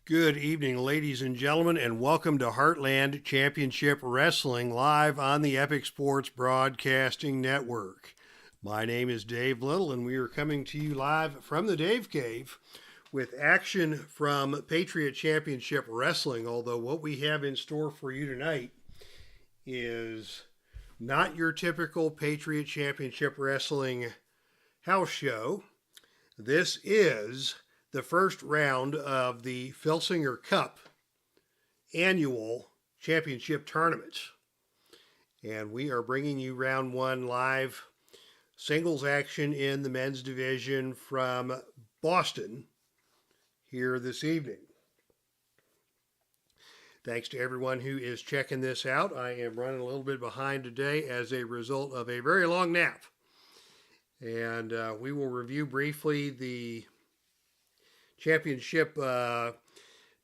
Good evening, ladies and gentlemen, and welcome to Heartland Championship Wrestling live on the Epic Sports Broadcasting Network. My name is Dave Little, and we are coming to you live from the Dave Cave with action from Patriot Championship Wrestling, although what we have in store for you tonight is not your typical Patriot Championship Wrestling house show. This is the first round of the Filsinger Cup annual championship tournament. And we are bringing you round one live singles action in the men's division from Boston here this evening. Thanks to everyone who is checking this out. I am running a little bit behind today as a result of a very long nap. And we will review briefly the championship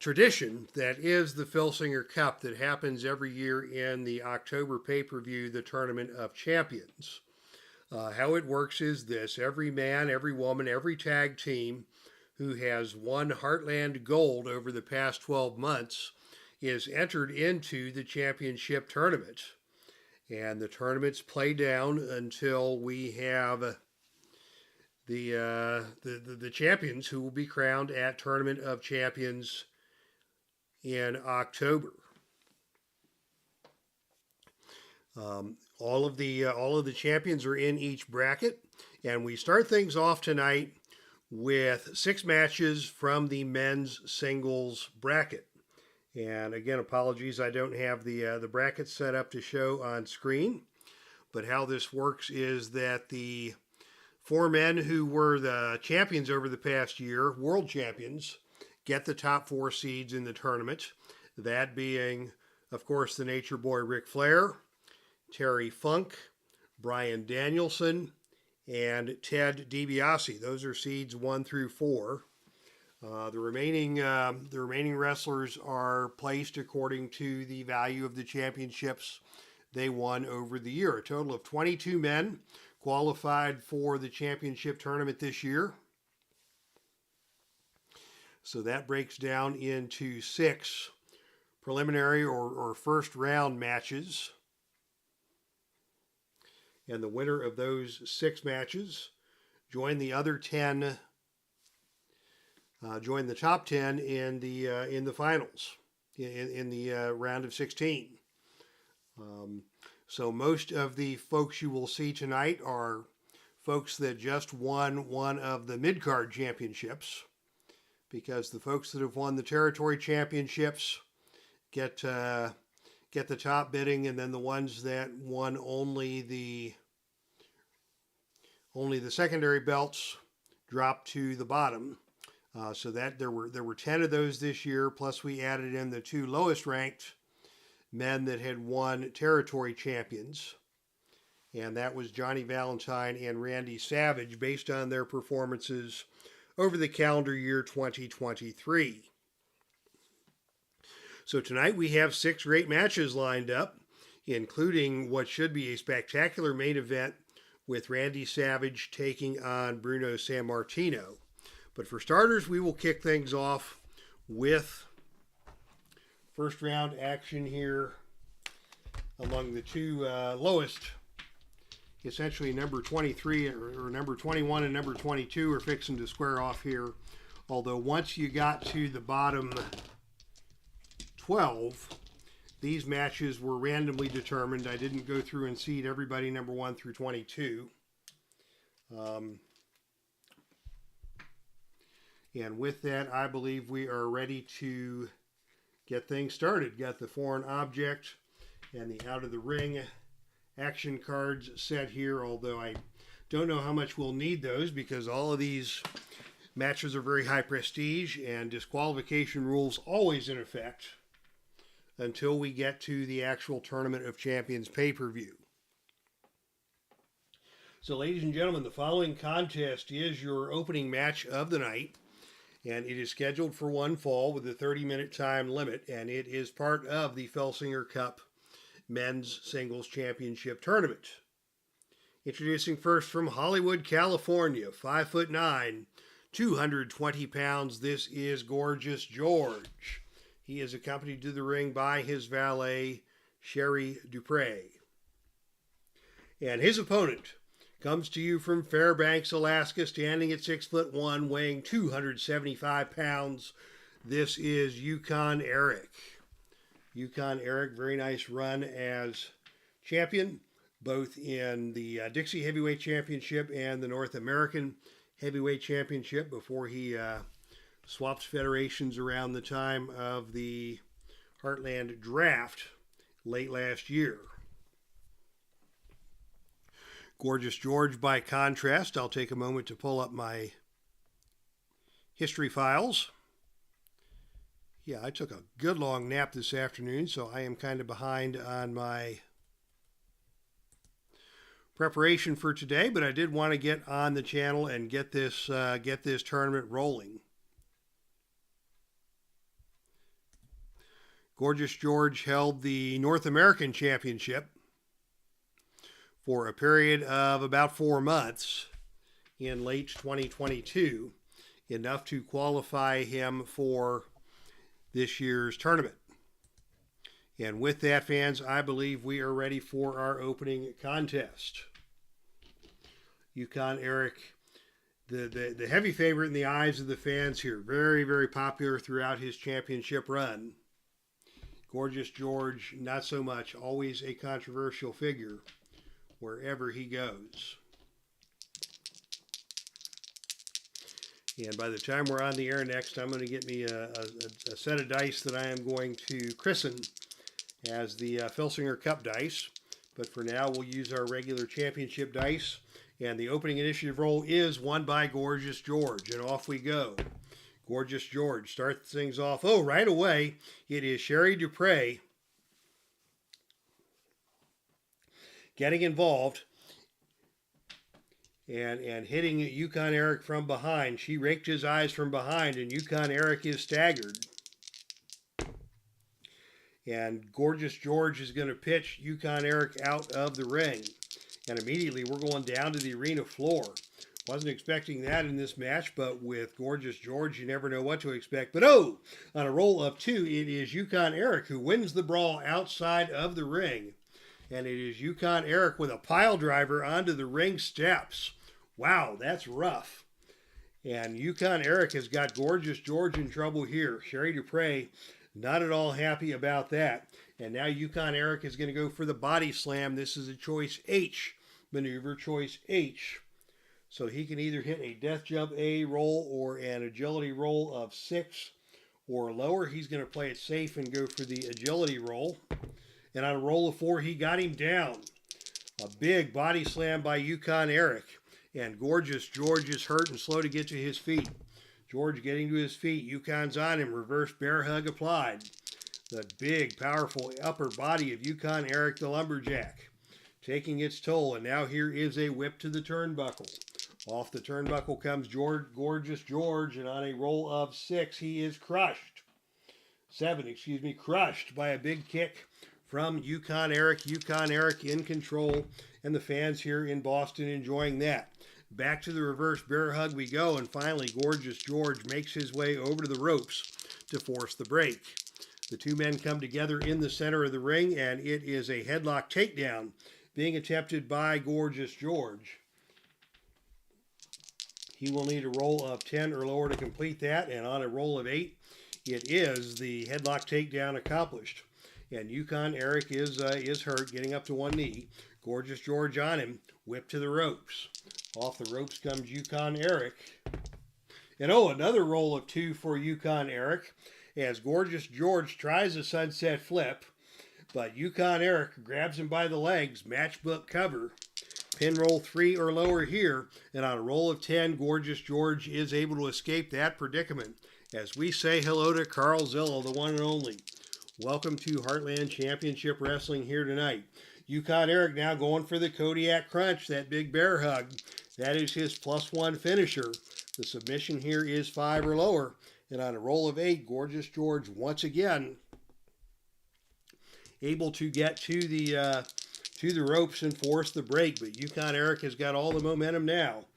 tradition that is the Filsinger Cup that happens every year in the October pay-per-view, the Tournament of Champions. How it works is this: every man, every woman, every tag team who has won Heartland Gold over the past 12 months is entered into the championship tournament. And the tournaments play down until we have the champions who will be crowned at Tournament of Champions in October. All of the champions are in each bracket, and we start things off tonight with 6 matches from the men's singles bracket. And again, apologies, I don't have the bracket set up to show on screen. But how this works is that the 4 men who were the champions over the past year, world champions, get the top 4 seeds in the tournament. That being, of course, the Nature Boy Ric Flair, Terry Funk, Bryan Danielson, and Ted DiBiase. Those are seeds 1 through 4. The remaining wrestlers are placed according to the value of the championships they won over the year. A total of 22 men qualified for the championship tournament this year. So that breaks down into 6 preliminary or first round matches. And the winner of those 6 matches join the other 10, join the top 10 in the finals, in the round of 16. So most of the folks you will see tonight are folks that just won one of the mid-card championships, because the folks that have won the territory championships get the top bidding, and then the ones that won only the secondary belts drop to the bottom. So that there were 10 of those this year, plus we added in the 2 lowest ranked men that had won territory champions, and that was Johnny Valentine and Randy Savage, based on their performances over the calendar year 2023. So tonight we have 6 great matches lined up, including what should be a spectacular main event with Randy Savage taking on Bruno Sammartino. But for starters, we will kick things off with first round action here among the 2 lowest. Essentially number 23 or number 21 and number 22 are fixing to square off here. Although once you got to the bottom 12, these matches were randomly determined. I didn't go through and seed everybody number 1 through 22. And with that, I believe we are ready to get things started. Got the foreign object and the out of the ring action cards set here, although I don't know how much we'll need those, because all of these matches are very high prestige and disqualification rules always in effect until we get to the actual Tournament of Champions pay-per-view. So ladies and gentlemen, the following contest is your opening match of the night, and it is scheduled for 1 fall with a 30-minute time limit, and it is part of the Filsinger Cup Men's Singles Championship Tournament. Introducing first from Hollywood, California, 5'9", 220 pounds, this is Gorgeous George. He is accompanied to the ring by his valet, Sherry Dupre. And his opponent comes to you from Fairbanks, Alaska, standing at 6'1", weighing 275 pounds. This is Yukon Eric. Yukon Eric, very nice run as champion, both in the Dixie Heavyweight Championship and the North American Heavyweight Championship before he swapped federations around the time of the Heartland draft late last year. Gorgeous George, by contrast, I'll take a moment to pull up my history files. Yeah, I took a good long nap this afternoon, so I am kind of behind on my preparation for today, but I did want to get on the channel and get this tournament rolling. Gorgeous George held the North American Championship for a period of about 4 months in late 2022, enough to qualify him for this year's tournament. And with that, fans, I believe we are ready for our opening contest. Yukon Eric, the heavy favorite in the eyes of the fans here. Very, very popular throughout his championship run. Gorgeous George, not so much. Always a controversial figure wherever he goes. And by the time we're on the air next, I'm going to get me a set of dice that I am going to christen as the Filsinger Cup dice. But for now, we'll use our regular championship dice. And the opening initiative roll is won by Gorgeous George. And off we go. Gorgeous George starts things off. Oh, right away, it is Sherry Dupre getting involved and hitting Yukon Eric from behind. She raked his eyes from behind, and Yukon Eric is staggered. And Gorgeous George is going to pitch Yukon Eric out of the ring. And immediately we're going down to the arena floor. Wasn't expecting that in this match, but with Gorgeous George, you never know what to expect. But oh, on a roll of 2, it is Yukon Eric who wins the brawl outside of the ring. And it is Yukon Eric with a pile driver onto the ring steps. Wow, that's rough. And Yukon Eric has got Gorgeous George in trouble here. Sherry Dupre, not at all happy about that. And now Yukon Eric is going to go for the body slam. This is a choice H maneuver, choice H. So he can either hit a death jump A roll or an agility roll of 6 or lower. He's going to play it safe and go for the agility roll. And on a roll of 4, he got him down. A big body slam by Yukon Eric. And Gorgeous George is hurt and slow to get to his feet. George getting to his feet. Yukon's on him. Reverse bear hug applied. The big, powerful upper body of Yukon Eric the Lumberjack taking its toll. And now here is a whip to the turnbuckle. Off the turnbuckle comes Gorgeous George. And on a roll of 6, he is crushed. 7, crushed by a big kick from Yukon Eric. Yukon Eric in control, and the fans here in Boston enjoying that. Back to the reverse bear hug we go, and finally Gorgeous George makes his way over to the ropes to force the break. The two men come together in the center of the ring, and it is a headlock takedown being attempted by Gorgeous George. He will need a roll of 10 or lower to complete that, and on a roll of 8, it is the headlock takedown accomplished. And Yukon Eric is hurt, getting up to one knee. Gorgeous George on him, whipped to the ropes. Off the ropes comes Yukon Eric. And oh, another roll of 2 for Yukon Eric, as Gorgeous George tries a sunset flip, but Yukon Eric grabs him by the legs, matchbook cover. Pin roll 3 or lower here, and on a roll of 10, Gorgeous George is able to escape that predicament. As we say hello to Carl Zilla, the one and only. Welcome to Heartland Championship Wrestling here tonight. Yukon Eric now going for the Kodiak Crunch, that big bear hug. That is his +1 finisher. The submission here is 5 or lower. And on a roll of 8, Gorgeous George once again able to get to the ropes and force the break. But Yukon Eric has got all the momentum now.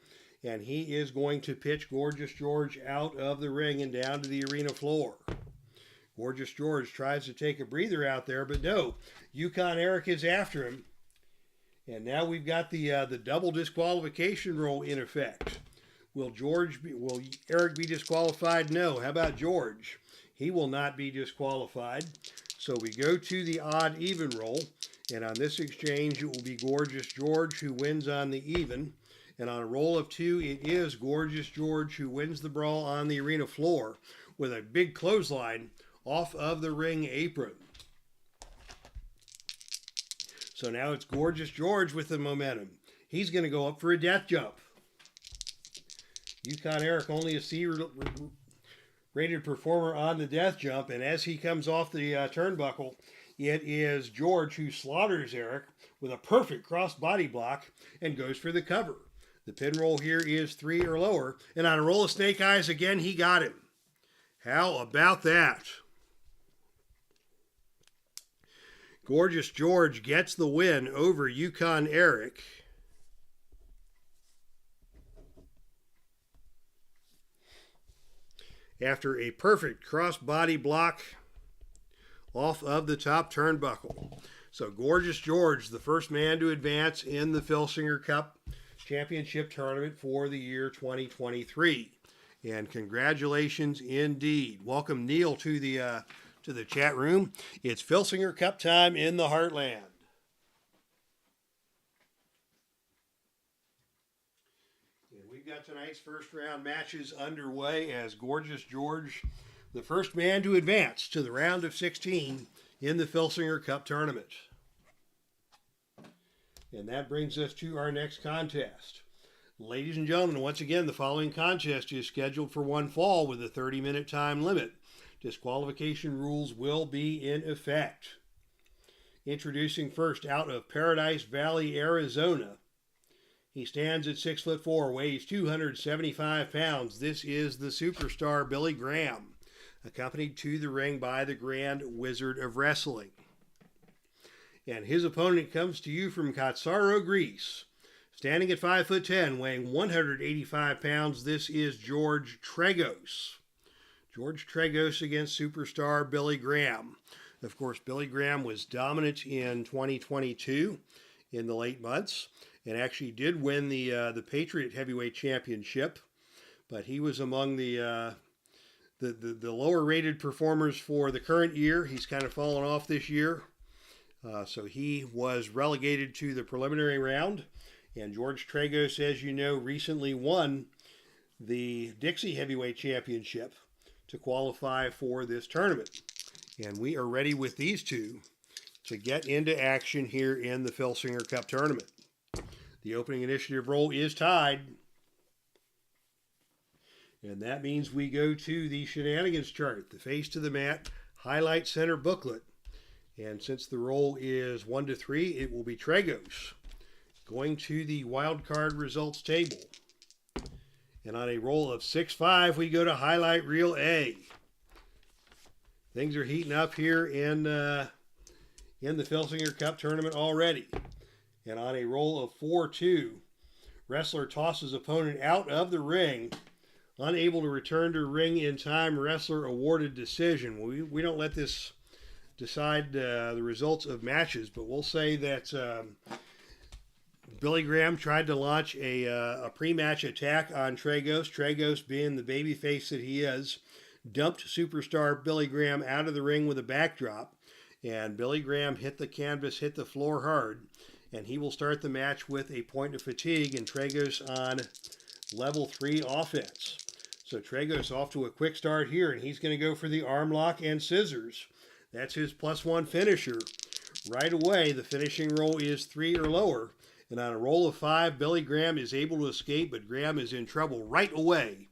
and he is going to pitch Gorgeous George out of the ring and down to the arena floor. Gorgeous George tries to take a breather out there, but no, Yukon Eric is after him. And now we've got the double disqualification rule in effect. Will Eric be disqualified? No. How about George? He will not be disqualified. So we go to the odd even roll, and on this exchange it will be Gorgeous George who wins on the even. And on a roll of 2, it is Gorgeous George who wins the brawl on the arena floor with a big clothesline off of the ring apron. So now it's Gorgeous George with the momentum. He's going to go up for a death jump. Yukon Eric only a C-rated performer on the death jump, and as he comes off the turnbuckle, it is George who slaughters Eric with a perfect cross-body block and goes for the cover. The pin roll here is 3 or lower, and on a roll of snake eyes again, he got him. How about that? Gorgeous George gets the win over Yukon Eric. After a perfect cross-body block off of the top turnbuckle. So Gorgeous George, the first man to advance in the Filsinger Cup Championship Tournament for the year 2023. And congratulations indeed. Welcome Neil to the chat room. It's Filsinger Cup time in the Heartland. And we've got tonight's first round matches underway as Gorgeous George, the first man to advance to the round of 16 in the Filsinger Cup tournament. And that brings us to our next contest. Ladies and gentlemen, once again, the following contest is scheduled for one fall with a 30-minute time limit. Disqualification rules will be in effect. Introducing first out of Paradise Valley, Arizona. He stands at 6'4", weighs 275 pounds. This is the superstar Billy Graham, accompanied to the ring by the Grand Wizard of Wrestling. And his opponent comes to you from Katsaro, Greece. Standing at 5'10", weighing 185 pounds, this is George Tragos. George Tragos against superstar Billy Graham. Of course, Billy Graham was dominant in 2022 in the late months and actually did win the Patriot Heavyweight Championship, but he was among the lower rated performers for the current year. He's kind of fallen off this year, so he was relegated to the preliminary round. And George Tragos, as you know, recently won the Dixie Heavyweight Championship to qualify for this tournament. And we are ready with these two to get into action here in the Filsinger Cup tournament. The opening initiative roll is tied. And that means we go to the shenanigans chart, the face to the mat, highlight center booklet. And since the roll is 1 to 3, it will be Tragos going to the wild card results table. And on a roll of 6-5, we go to highlight reel A. Things are heating up here in the Filsinger Cup tournament already. And on a roll of 4-2, wrestler tosses opponent out of the ring, unable to return to ring in time, wrestler awarded decision. We don't let this decide the results of matches, but we'll say that Billy Graham tried to launch a pre-match attack on Tragos. Tragos, being the babyface that he is, dumped superstar Billy Graham out of the ring with a backdrop, and Billy Graham hit the canvas, hit the floor hard, and he will start the match with a point of fatigue, and Tragos on level 3 offense. So Tragos off to a quick start here, and he's going to go for the arm lock and scissors. That's his +1 finisher. Right away, the finishing roll is 3 or lower. And on a roll of 5, Billy Graham is able to escape, but Graham is in trouble right away.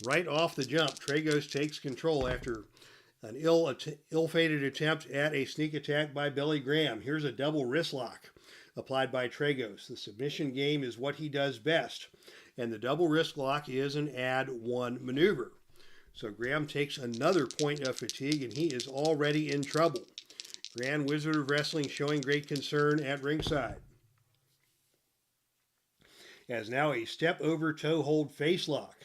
Right off the jump, Tragos takes control after an ill-fated attempt at a sneak attack by Billy Graham. Here's a double wrist lock applied by Tragos. The submission game is what he does best, and the double wrist lock is an add 1 maneuver. So Graham takes another point of fatigue, and he is already in trouble. Grand Wizard of Wrestling showing great concern at ringside. as now a step over toe hold face lock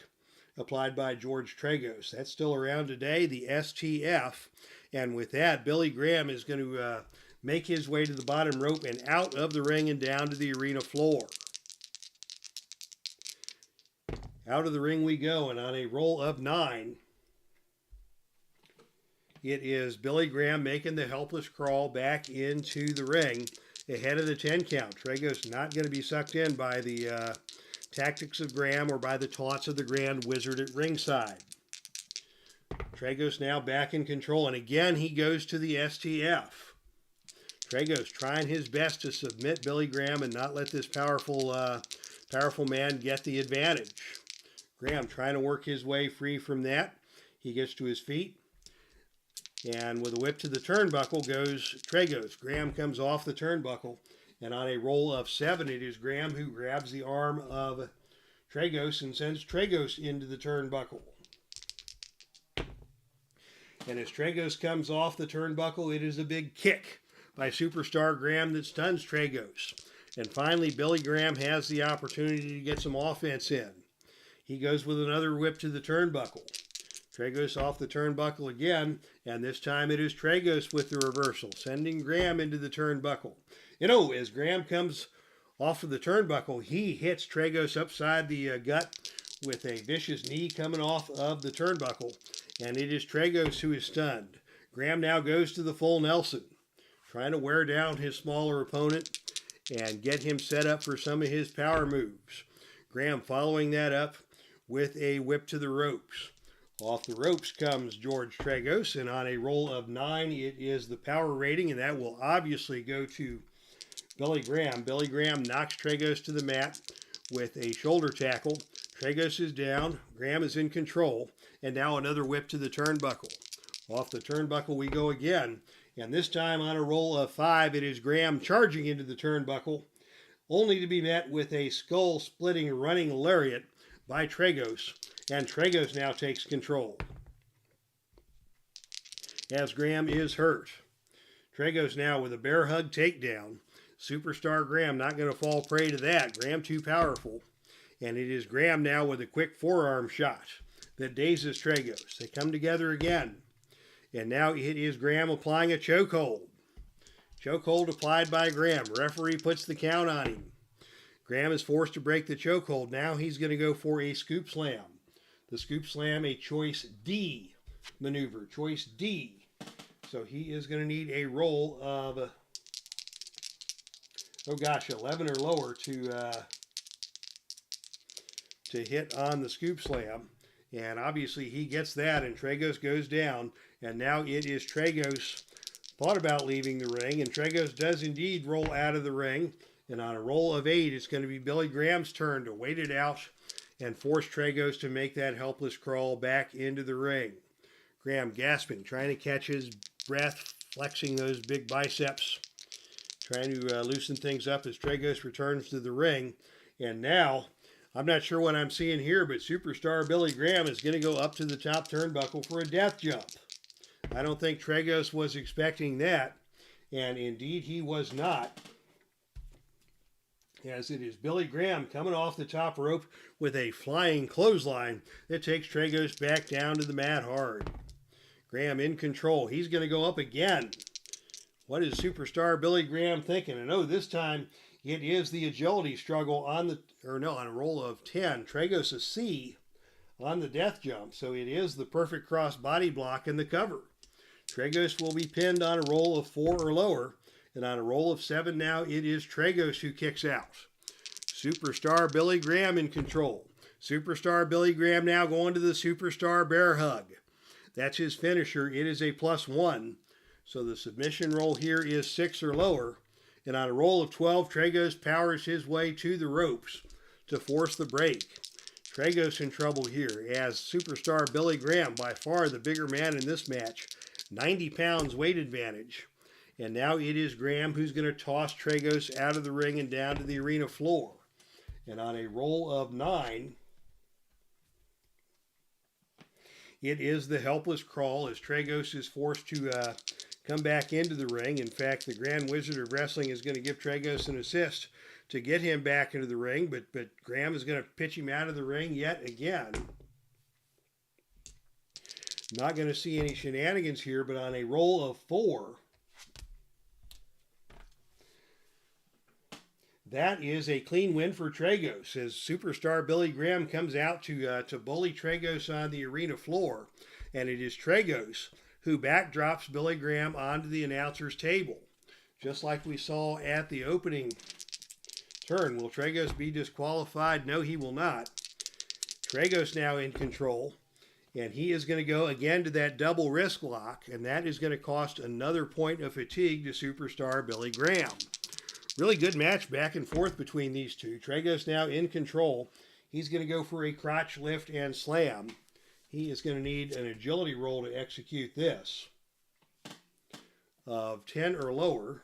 applied by George Tragos. That's still around today, the STF. And with that, Billy Graham is going to make his way to the bottom rope and out of the ring and down to the arena floor. Out of the ring we go, and on a roll of 9, it is Billy Graham making the helpless crawl back into the ring ahead of the 10 count. Tragos not going to be sucked in by the tactics of Graham or by the taunts of the Grand Wizard at ringside. Tragos now back in control, and again he goes to the STF. Tragos trying his best to submit Billy Graham and not let this powerful man get the advantage. Graham trying to work his way free from that. He gets to his feet, and with a whip to the turnbuckle goes Tragos. Graham comes off the turnbuckle, and on a roll of 7, it is Graham who grabs the arm of Tragos and sends Tragos into the turnbuckle. And as Tragos comes off the turnbuckle, it is a big kick by Superstar Graham that stuns Tragos. And finally, Billy Graham has the opportunity to get some offense in. He goes with another whip to the turnbuckle. Tragos off the turnbuckle again, and this time it is Tragos with the reversal, sending Graham into the turnbuckle. As Graham comes off of the turnbuckle, he hits Tragos upside the gut with a vicious knee coming off of the turnbuckle, and it is Tragos who is stunned. Graham now goes to the full Nelson, trying to wear down his smaller opponent and get him set up for some of his power moves. Graham following that up with a whip to the ropes. Off the ropes comes George Tragos, and on a roll of 9, it is the power rating, and that will obviously go to Billy Graham. Billy Graham knocks Tragos to the mat with a shoulder tackle. Tragos is down. Graham is in control, and now another whip to the turnbuckle. Off the turnbuckle we go again, and this time on a roll of 5, it is Graham charging into the turnbuckle, only to be met with a skull-splitting running lariat by Tragos, and Tragos now takes control as Graham is hurt. Tragos now with a bear hug takedown. Superstar Graham not going to fall prey to that. Graham too powerful. And it is Graham now with a quick forearm shot that dazes Tragos. They come together again. And now it is Graham applying a chokehold. Chokehold applied by Graham. Referee puts the count on him. Graham is forced to break the chokehold. Now he's going to go for a scoop slam. The scoop slam, a choice D maneuver. Choice D. So he is going to need a roll of, 11 or lower to hit on the scoop slam. And obviously he gets that, and Tragos goes down. And now it is Tragos thought about leaving the ring, and Tragos does indeed roll out of the ring. And on a roll of 8, it's going to be Billy Graham's turn to wait it out and force Tragos to make that helpless crawl back into the ring. Graham gasping, trying to catch his breath, flexing those big biceps, trying to loosen things up as Tragos returns to the ring. And now, I'm not sure what I'm seeing here, but Superstar Billy Graham is going to go up to the top turnbuckle for a death jump. I don't think Tragos was expecting that, and indeed he was not, as it is Billy Graham coming off the top rope with a flying clothesline that takes Tragos back down to the mat hard. Graham in control. He's going to go up again. What is Superstar Billy Graham thinking? And this time it is the agility struggle on a roll of 10. Tragos a C on the death jump. So it is the perfect cross body block and the cover. Tragos will be pinned on a roll of 4 or lower. And on a roll of 7 now, it is Tragos who kicks out. Superstar Billy Graham in control. Superstar Billy Graham now going to the Superstar Bear Hug. That's his finisher. It is a +1. So the submission roll here is 6 or lower. And on a roll of 12, Tragos powers his way to the ropes to force the break. Tragos in trouble here as Superstar Billy Graham, by far the bigger man in this match, 90 pounds weight advantage. And now it is Graham who's going to toss Tragos out of the ring and down to the arena floor. And on a roll of 9, it is the helpless crawl as Tragos is forced to come back into the ring. In fact, the Grand Wizard of Wrestling is going to give Tragos an assist to get him back into the ring, but Graham is going to pitch him out of the ring yet again. Not going to see any shenanigans here, but on a roll of 4, that is a clean win for Tragos as superstar Billy Graham comes out to bully Tragos on the arena floor. And it is Tragos who backdrops Billy Graham onto the announcer's table, just like we saw at the opening turn. Will Tragos be disqualified? No, he will not. Tragos now in control. And he is going to go again to that double wrist lock, and that is going to cost another point of fatigue to superstar Billy Graham. Really good match back and forth between these two. Tragos now in control. He's going to go for a crotch lift and slam. He is going to need an agility roll to execute this of 10 or lower.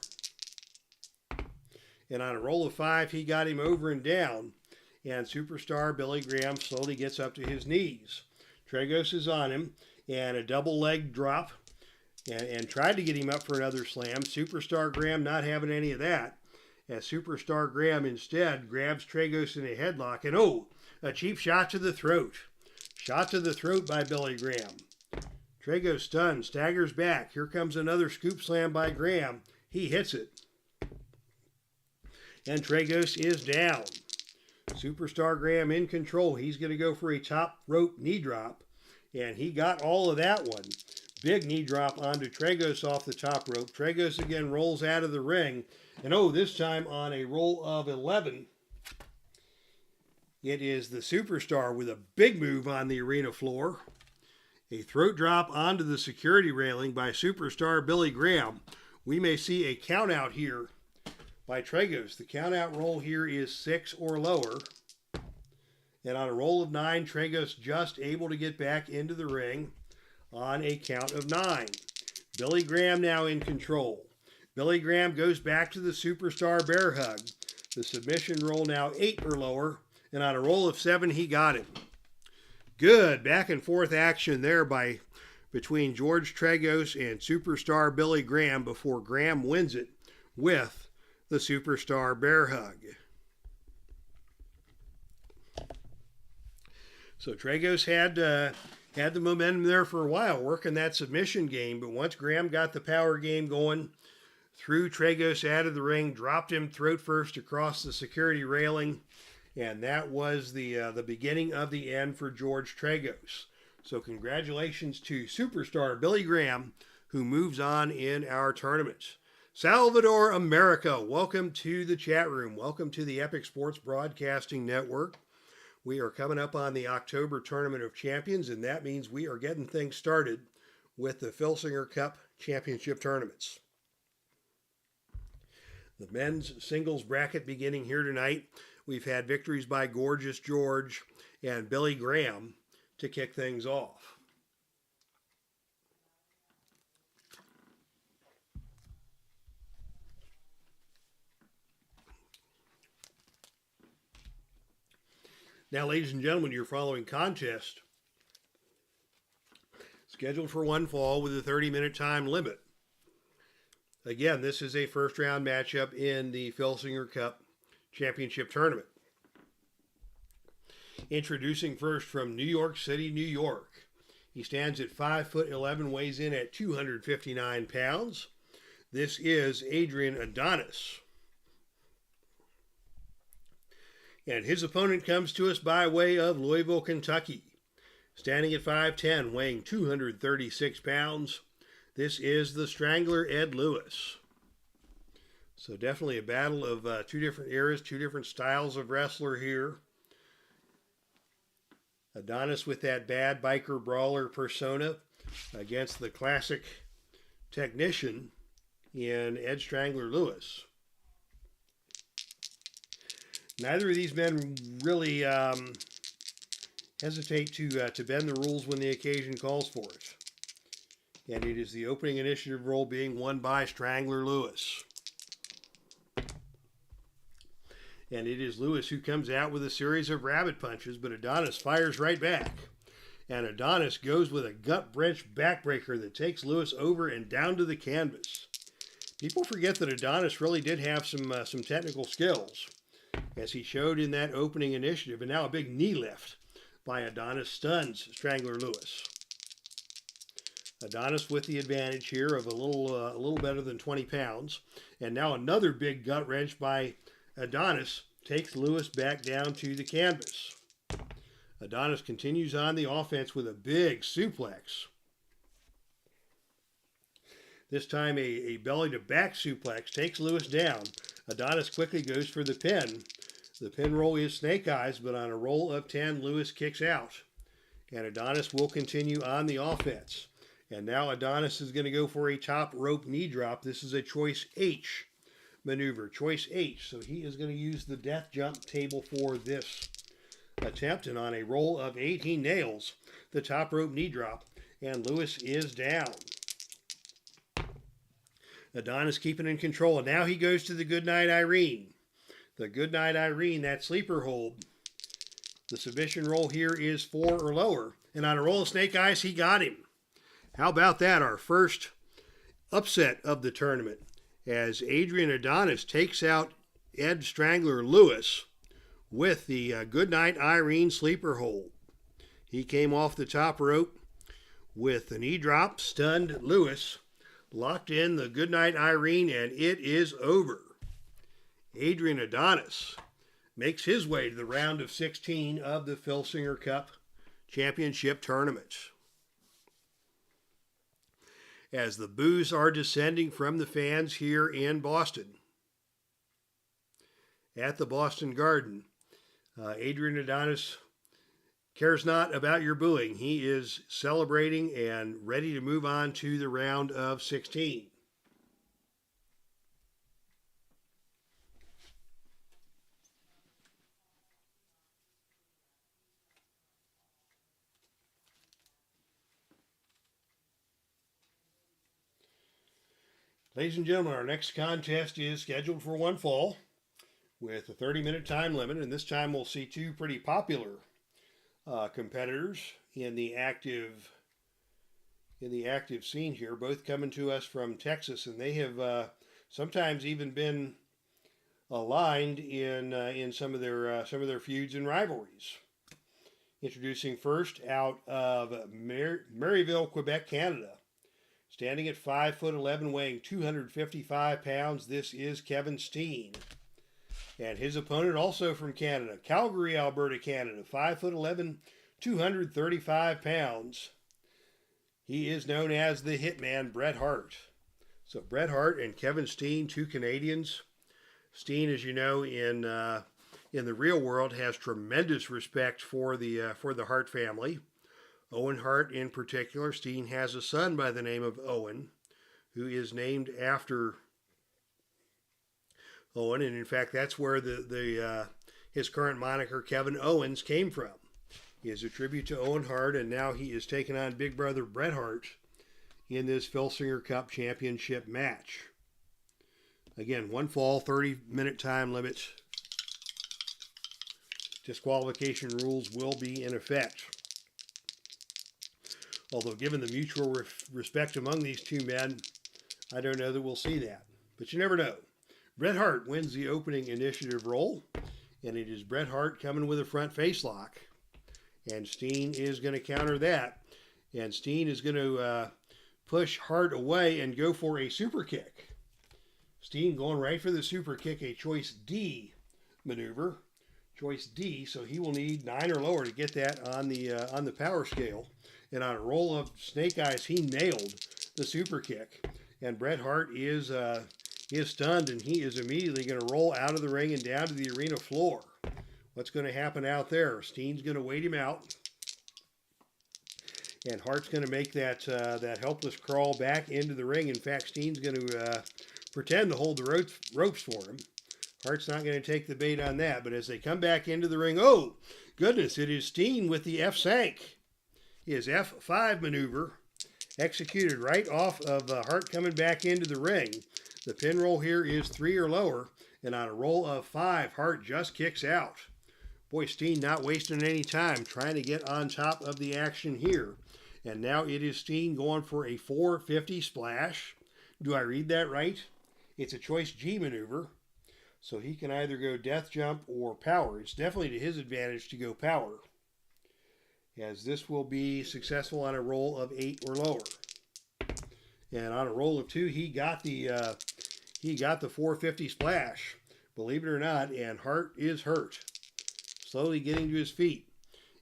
And on a roll of 5, he got him over and down. And superstar Billy Graham slowly gets up to his knees. Tragos is on him, and a double leg drop, and tried to get him up for another slam. Superstar Graham not having any of that, as Superstar Graham instead grabs Tragos in a headlock, and a cheap shot to the throat. Shot to the throat by Billy Graham. Tragos stunned, staggers back. Here comes another scoop slam by Graham. He hits it. And Tragos is down. Superstar Graham in control. He's going to go for a top rope knee drop. And he got all of that one. Big knee drop onto Tragos off the top rope. Tragos again rolls out of the ring. And this time on a roll of 11, it is the Superstar with a big move on the arena floor. A throat drop onto the security railing by Superstar Billy Graham. We may see a count out here by Tragos. The count out roll here is 6 or lower. And on a roll of 9, Tragos just able to get back into the ring on a count of 9. Billy Graham now in control. Billy Graham goes back to the Superstar bear hug. The submission roll now 8 or lower. And on a roll of 7, he got him. Good back and forth action there between George Tragos and Superstar Billy Graham before Graham wins it with the Superstar bear hug. So Tragos had the momentum there for a while, working that submission game. But once Graham got the power game going, threw Tragos out of the ring, dropped him throat first across the security railing, and that was the beginning of the end for George Tragos. So congratulations to Superstar Billy Graham, who moves on in our tournament. Salvador America, welcome to the chat room. Welcome to the Epic Sports Broadcasting Network. We are coming up on the October Tournament of Champions, and that means we are getting things started with the Filsinger Cup Championship tournaments. The men's singles bracket beginning here tonight. We've had victories by Gorgeous George and Billy Graham to kick things off. Now, ladies and gentlemen, your following contest scheduled for one fall with a 30-minute time limit. Again, this is a first-round matchup in the Filsinger Cup Championship Tournament. Introducing first from New York City, New York. He stands at 5'11", weighs in at 259 pounds. This is Adrian Adonis. And his opponent comes to us by way of Louisville, Kentucky. Standing at 5'10", weighing 236 pounds. This is the Strangler, Ed Lewis. So definitely a battle of two different eras, two different styles of wrestler here. Adonis with that bad biker brawler persona against the classic technician in Ed Strangler Lewis. Neither of these men really hesitate to bend the rules when the occasion calls for it. And it is the opening initiative role being won by Strangler Lewis. And it is Lewis who comes out with a series of rabbit punches, but Adonis fires right back. And Adonis goes with a gut wrench backbreaker that takes Lewis over and down to the canvas. People forget that Adonis really did have some technical skills. as he showed in that opening initiative. And now a big knee lift by Adonis stuns Strangler Lewis. Adonis with the advantage here of a little better than 20 pounds. And now another big gut wrench by Adonis takes Lewis back down to the canvas. Adonis continues on the offense with a big suplex. This time a belly-to-back suplex takes Lewis down. Adonis quickly goes for the pin. The pin roll is snake eyes, but on a roll of 10, Lewis kicks out. And Adonis will continue on the offense. And now Adonis is going to go for a top rope knee drop. This is a choice H maneuver, choice H. So he is going to use the death jump table for this attempt. And on a roll of 8, he nails the top rope knee drop. And Lewis is down. Adonis keeping in control. And now he goes to the Goodnight Irene. The Goodnight Irene, that sleeper hold. The submission roll here is 4 or lower. And on a roll of snake eyes, he got him. How about that? Our first upset of the tournament as Adrian Adonis takes out Ed Strangler Lewis with the Goodnight Irene sleeper hold. He came off the top rope with the knee drop, stunned Lewis, locked in the Goodnight Irene, and it is over. Adrian Adonis makes his way to the round of 16 of the Filsinger Cup Championship Tournament. As the boos are descending from the fans here in Boston. At the Boston Garden, Adrian Adonis cares not about your booing. He is celebrating and ready to move on to the round of 16. Ladies and gentlemen, our next contest is scheduled for one fall with a 30-minute time limit, and this time we'll see two pretty popular competitors in the active scene here, both coming to us from Texas, and they have sometimes even been aligned in some of their feuds and rivalries. Introducing first out of Maryville, Quebec, Canada. Standing at 5'11", weighing 255 pounds, this is Kevin Steen. And his opponent also from Canada, Calgary, Alberta, Canada, 5'11", 235 pounds. He is known as the Hitman, Bret Hart. So Bret Hart and Kevin Steen, two Canadians. Steen, as you know, in the real world, has tremendous respect for the Hart family. Owen Hart in particular. Steen has a son by the name of Owen, who is named after Owen, and in fact that's where his current moniker Kevin Owens came from. He is a tribute to Owen Hart, and now he is taking on big brother Bret Hart in this Filsinger Cup Championship match. Again, one fall, 30-minute time limit. Disqualification rules will be in effect. Although given the mutual respect among these two men, I don't know that we'll see that. But you never know. Bret Hart wins the opening initiative roll, and it is Bret Hart coming with a front face lock. And Steen is going to counter that. And Steen is going to push Hart away and go for a super kick. Steen going right for the super kick, a choice D maneuver. Choice D, so he will need 9 or lower to get that on the power scale. And on a roll of snake eyes, he nailed the super kick. And Bret Hart is stunned, and he is immediately going to roll out of the ring and down to the arena floor. What's going to happen out there? Steen's going to wait him out. And Hart's going to make that helpless crawl back into the ring. In fact, Steen's going to pretend to hold the ropes for him. Hart's not going to take the bait on that. But as they come back into the ring, oh, goodness, it is Steen with the F-Sank. His F5 maneuver executed right off of Hart coming back into the ring. The pin roll here is 3 or lower, and on a roll of 5, Hart just kicks out. Boy, Steen not wasting any time trying to get on top of the action here. And now it is Steen going for a 450 splash. Do I read that right? It's a choice G maneuver. So he can either go death jump or power. It's definitely to his advantage to go power, as this will be successful on a roll of 8 or lower. And on a roll of 2, he got the 450 splash, believe it or not, and Hart is hurt. Slowly getting to his feet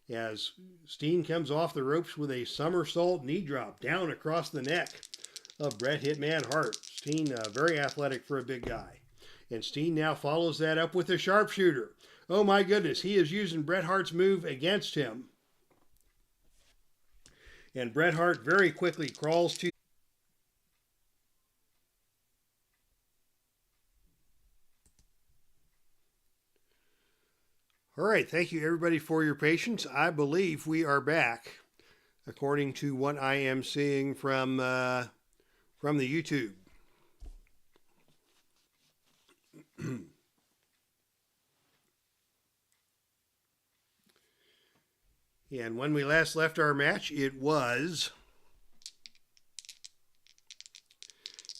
as Steen comes off the ropes with a somersault knee drop down across the neck of Bret Hitman Hart. Steen, very athletic for a big guy. And Steen now follows that up with a sharpshooter. Oh my goodness, he is using Bret Hart's move against him. And Bret Hart very quickly crawls to... All right, thank you everybody for your patience. I believe we are back, according to what I am seeing from the YouTube. And when we last left our match, it was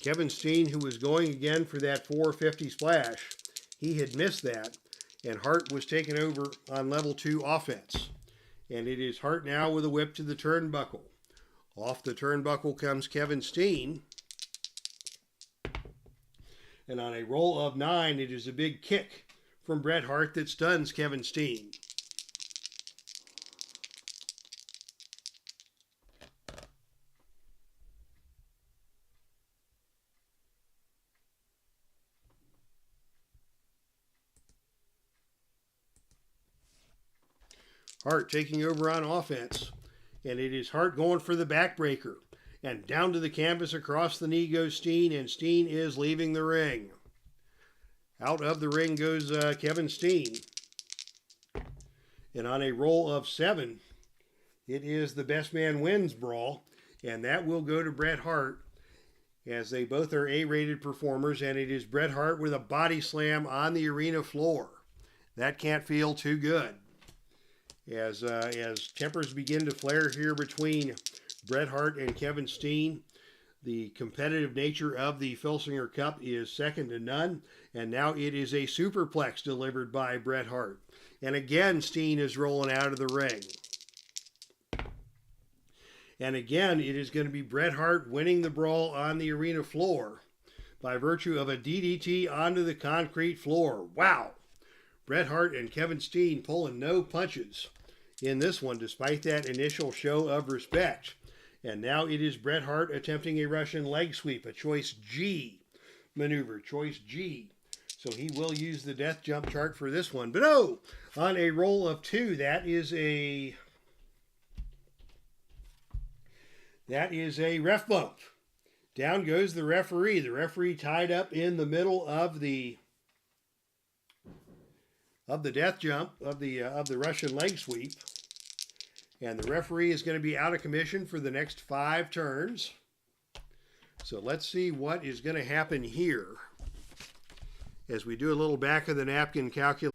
Kevin Steen who was going again for that 450 splash. He had missed that, and Hart was taken over on level 2 offense. And it is Hart now with a whip to the turnbuckle. Off the turnbuckle comes Kevin Steen. And on a roll of 9, it is a big kick from Bret Hart that stuns Kevin Steen. Hart taking over on offense. And it is Hart going for the backbreaker. And down to the canvas across the knee goes Steen, and Steen is leaving the ring. Out of the ring goes Kevin Steen. And on a roll of 7, it is the best man wins brawl. And that will go to Bret Hart, as they both are A-rated performers. And it is Bret Hart with a body slam on the arena floor. That can't feel too good. As tempers begin to flare here between Bret Hart and Kevin Steen, the competitive nature of the Filsinger Cup is second to none, and now it is a superplex delivered by Bret Hart. And again, Steen is rolling out of the ring. And again, it is going to be Bret Hart winning the brawl on the arena floor by virtue of a DDT onto the concrete floor. Wow! Bret Hart and Kevin Steen pulling no punches in this one, despite that initial show of respect. And now it is Bret Hart attempting a Russian leg sweep, a choice G maneuver, choice G. So he will use the death jump chart for this one. But oh, on a roll of 2, that is a ref bump. Down goes the referee. The referee tied up in the middle of the death jump of the Russian leg sweep. And the referee is going to be out of commission for the next 5 turns. So let's see what is going to happen here as we do a little back of the napkin calculation.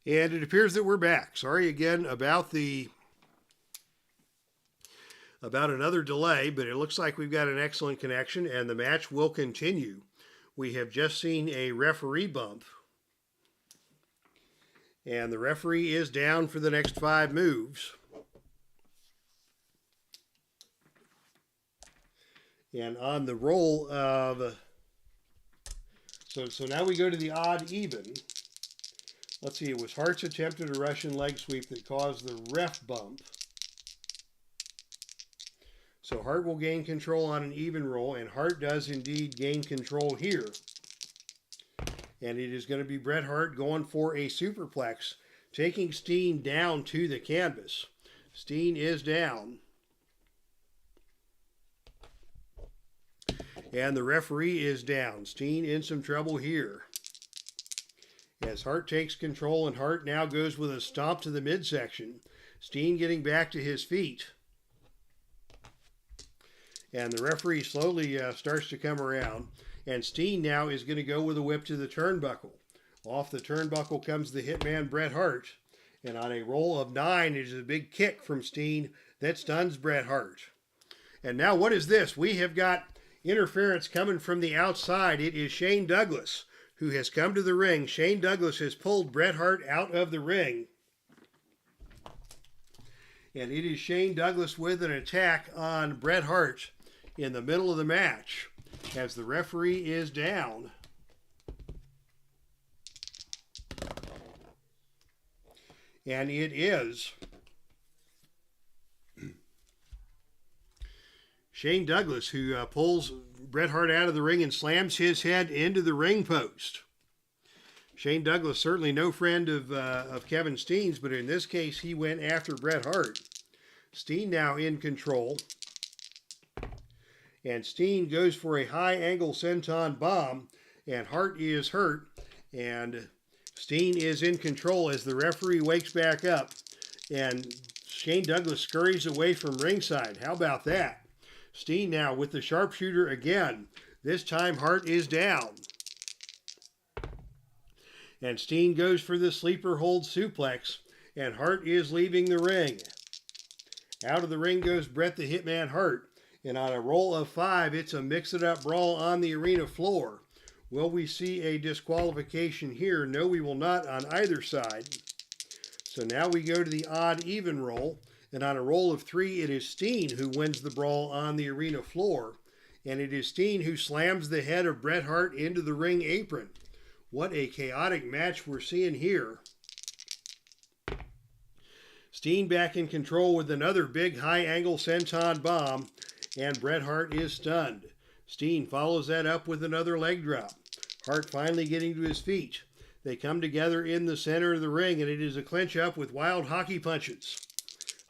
And it appears that we're back. Sorry again about another delay, but it looks like we've got an excellent connection and the match will continue. We have just seen a referee bump. And the referee is down for the next 5 moves. And on the roll of... So now we go to the odd even. Let's see, it was Hart's attempt at a Russian leg sweep that caused the ref bump. So Hart will gain control on an even roll, and Hart does indeed gain control here. And it is going to be Bret Hart going for a superplex, taking Steen down to the canvas. Steen is down. And the referee is down. Steen in some trouble here. As Hart takes control, and Hart now goes with a stomp to the midsection. Steen getting back to his feet. And the referee slowly starts to come around. And Steen now is going to go with a whip to the turnbuckle. Off the turnbuckle comes the hitman Bret Hart. And on a roll of 9, it is a big kick from Steen that stuns Bret Hart. And now what is this? We have got interference coming from the outside. It is Shane Douglas who has come to the ring. Shane Douglas has pulled Bret Hart out of the ring. And it is Shane Douglas with an attack on Bret Hart in the middle of the match as the referee is down. And it is Shane Douglas who pulls Bret Hart out of the ring and slams his head into the ring post. Shane Douglas certainly no friend of Kevin Steen's, but in this case he went after Bret Hart. Steen now in control. And Steen goes for a high angle senton bomb, and Hart is hurt, and Steen is in control as the referee wakes back up, and Shane Douglas scurries away from ringside. How about that? Steen now with the sharpshooter again. This time Hart is down. And Steen goes for the sleeper hold suplex, and Hart is leaving the ring. Out of the ring goes Bret the Hitman Hart, and on a roll of 5, it's a mix-it-up brawl on the arena floor. Will we see a disqualification here? No, we will not on either side. So now we go to the odd-even roll, and on a roll of 3, it is Steen who wins the brawl on the arena floor, and it is Steen who slams the head of Bret Hart into the ring apron. What a chaotic match we're seeing here. Steen back in control with another big high-angle senton bomb, and Bret Hart is stunned. Steen follows that up with another leg drop. Hart finally getting to his feet. They come together in the center of the ring, and it is a clinch up with wild hockey punches.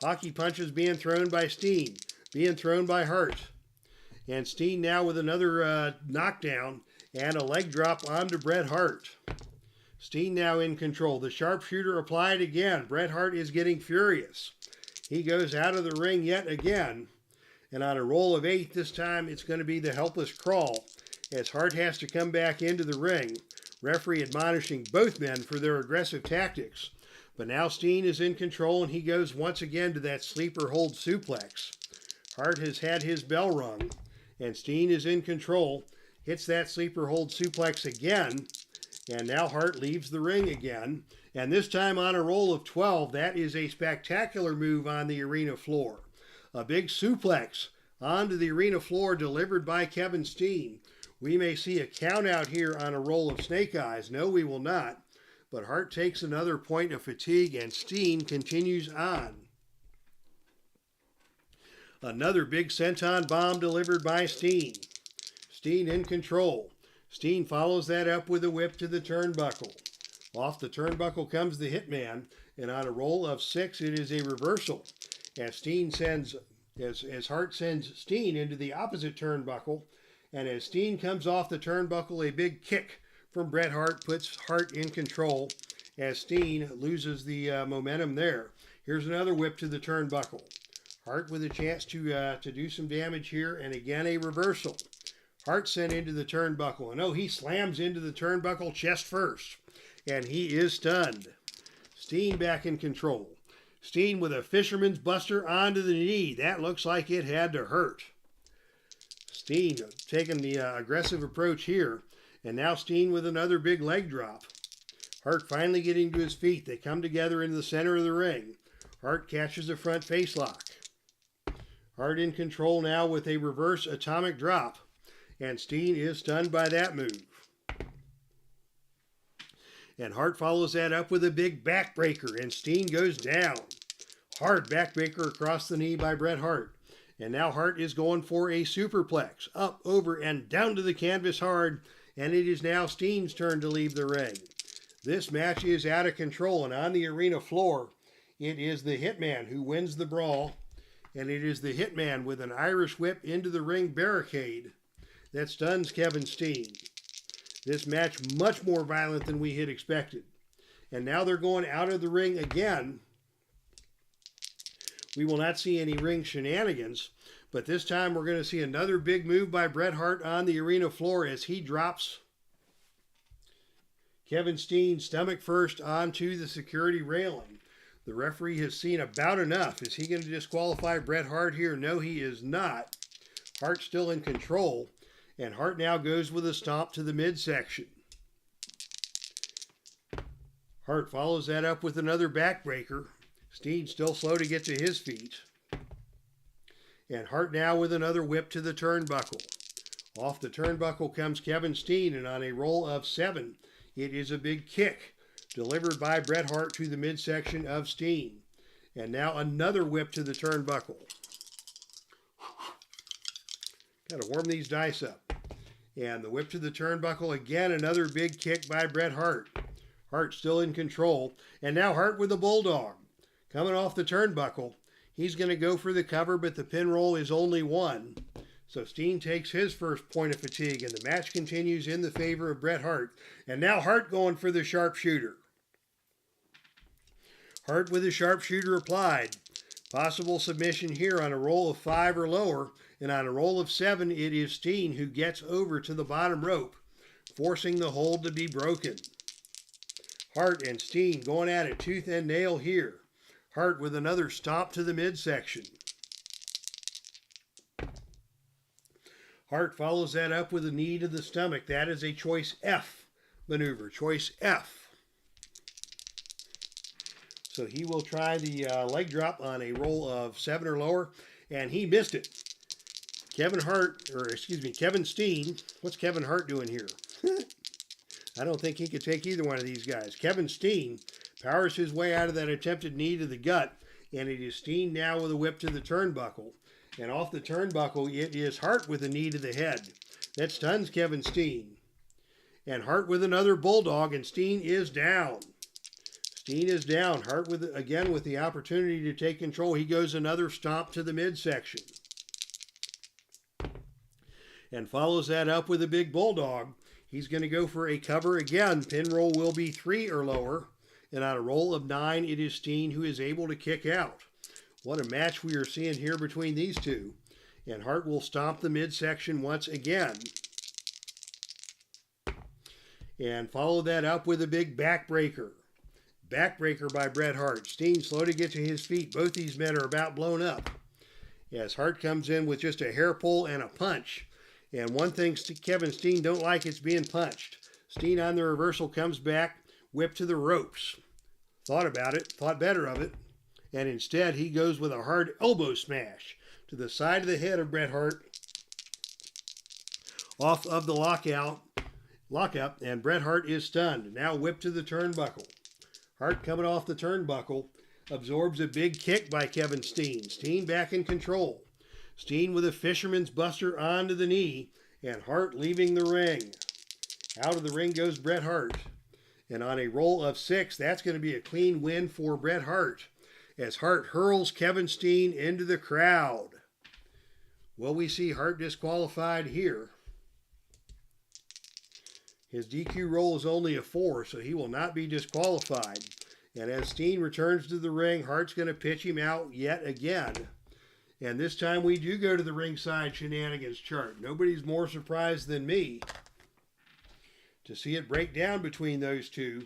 Hockey punches being thrown by Steen, being thrown by Hart. And Steen now with another knockdown and a leg drop onto Bret Hart. Steen now in control. The sharpshooter applied again. Bret Hart is getting furious. He goes out of the ring yet again. And on a roll of 8, this time it's going to be the helpless crawl as Hart has to come back into the ring. Referee admonishing both men for their aggressive tactics. But now Steen is in control, and he goes once again to that sleeper hold suplex. Hart has had his bell rung, and Steen is in control. Hits that sleeper hold suplex again, and now Hart leaves the ring again. And this time on a roll of 12, that is a spectacular move on the arena floor. A big suplex onto the arena floor delivered by Kevin Steen. We may see a count out here on a roll of snake eyes. No, we will not. But Hart takes another point of fatigue, and Steen continues on. Another big senton bomb delivered by Steen. Steen in control. Steen follows that up with a whip to the turnbuckle. Off the turnbuckle comes the Hitman, and on a roll of 6, it is a reversal. As Hart sends Steen into the opposite turnbuckle, and as Steen comes off the turnbuckle, a big kick from Bret Hart puts Hart in control as Steen loses the momentum there. Here's another whip to the turnbuckle. Hart with a chance to do some damage here, and again a reversal. Hart sent into the turnbuckle, and he slams into the turnbuckle chest first, and he is stunned. Steen back in control. Steen with a fisherman's buster onto the knee. That looks like it had to hurt. Steen taking the aggressive approach here, and now Steen with another big leg drop. Hart finally getting to his feet. They come together in the center of the ring. Hart catches a front face lock. Hart in control now with a reverse atomic drop, and Steen is stunned by that move. And Hart follows that up with a big backbreaker, and Steen goes down. Hard backbreaker across the knee by Bret Hart. And now Hart is going for a superplex, up, over, and down to the canvas hard, and it is now Steen's turn to leave the ring. This match is out of control, and on the arena floor, it is the Hitman who wins the brawl, and it is the Hitman with an Irish whip into the ring barricade That stuns Kevin Steen. This match much more violent than we had expected. And now they're going out of the ring again. We will not see any ring shenanigans, but this time we're going to see another big move by Bret Hart on the arena floor as he drops Kevin Steen stomach first onto the security railing. The referee has seen about enough. Is he going to disqualify Bret Hart here? No, he is not. Hart's still in control, and Hart now goes with a stomp to the midsection. Hart follows that up with another backbreaker. Steen still slow to get to his feet. And Hart now with another whip to the turnbuckle. Off the turnbuckle comes Kevin Steen, and on a roll of 7, it is a big kick delivered by Bret Hart to the midsection of Steen. And now another whip to the turnbuckle. Got to warm these dice up. And the whip to the turnbuckle again, another big kick by Bret Hart. Hart still in control. And now Hart with a bulldog. Coming off the turnbuckle. He's going to go for the cover, but the pin roll is only 1. So Steen takes his first point of fatigue, and the match continues in the favor of Bret Hart. And now Hart going for the sharpshooter. Hart with a sharpshooter applied. Possible submission here on a roll of 5 or lower, and on a roll of 7, it is Steen who gets over to the bottom rope, forcing the hold to be broken. Hart and Steen going at it tooth and nail here. Hart with another stomp to the midsection. Hart follows that up with a knee to the stomach. That is a choice F maneuver, choice F. So he will try the leg drop on a roll of 7 or lower, and he missed it. Kevin Steen, what's Kevin Hart doing here? I don't think he could take either one of these guys. Kevin Steen powers his way out of that attempted knee to the gut, and it is Steen now with a whip to the turnbuckle. And off the turnbuckle, it is Hart with a knee to the head. That stuns Kevin Steen. And Hart with another bulldog, and Steen is down. Steen is down. Hart again with the opportunity to take control. He goes another stomp to the midsection. And follows that up with a big bulldog. He's going to go for a cover again. Pin roll will be 3 or lower. And on a roll of 9, it is Steen who is able to kick out. What a match we are seeing here between these two. And Hart will stomp the midsection once again. And follow that up with a big backbreaker. Backbreaker by Bret Hart. Steen slow to get to his feet. Both these men are about blown up. As Hart comes in with just a hair pull and a punch. And one thing Kevin Steen don't like is being punched. Steen on the reversal comes back, whip to the ropes. Thought about it, thought better of it. And instead, he goes with a hard elbow smash to the side of the head of Bret Hart. Off of the lockup, and Bret Hart is stunned. Now whip to the turnbuckle. Hart coming off the turnbuckle, absorbs a big kick by Kevin Steen. Steen back in control. Steen with a fisherman's buster onto the knee, and Hart leaving the ring. Out of the ring goes Bret Hart. And on a roll of 6, that's going to be a clean win for Bret Hart, as Hart hurls Kevin Steen into the crowd. Will we see Hart disqualified here? His DQ roll is only a 4, so he will not be disqualified. And as Steen returns to the ring, Hart's going to pitch him out yet again. And this time we do go to the ringside shenanigans chart. Nobody's more surprised than me to see it break down between those two,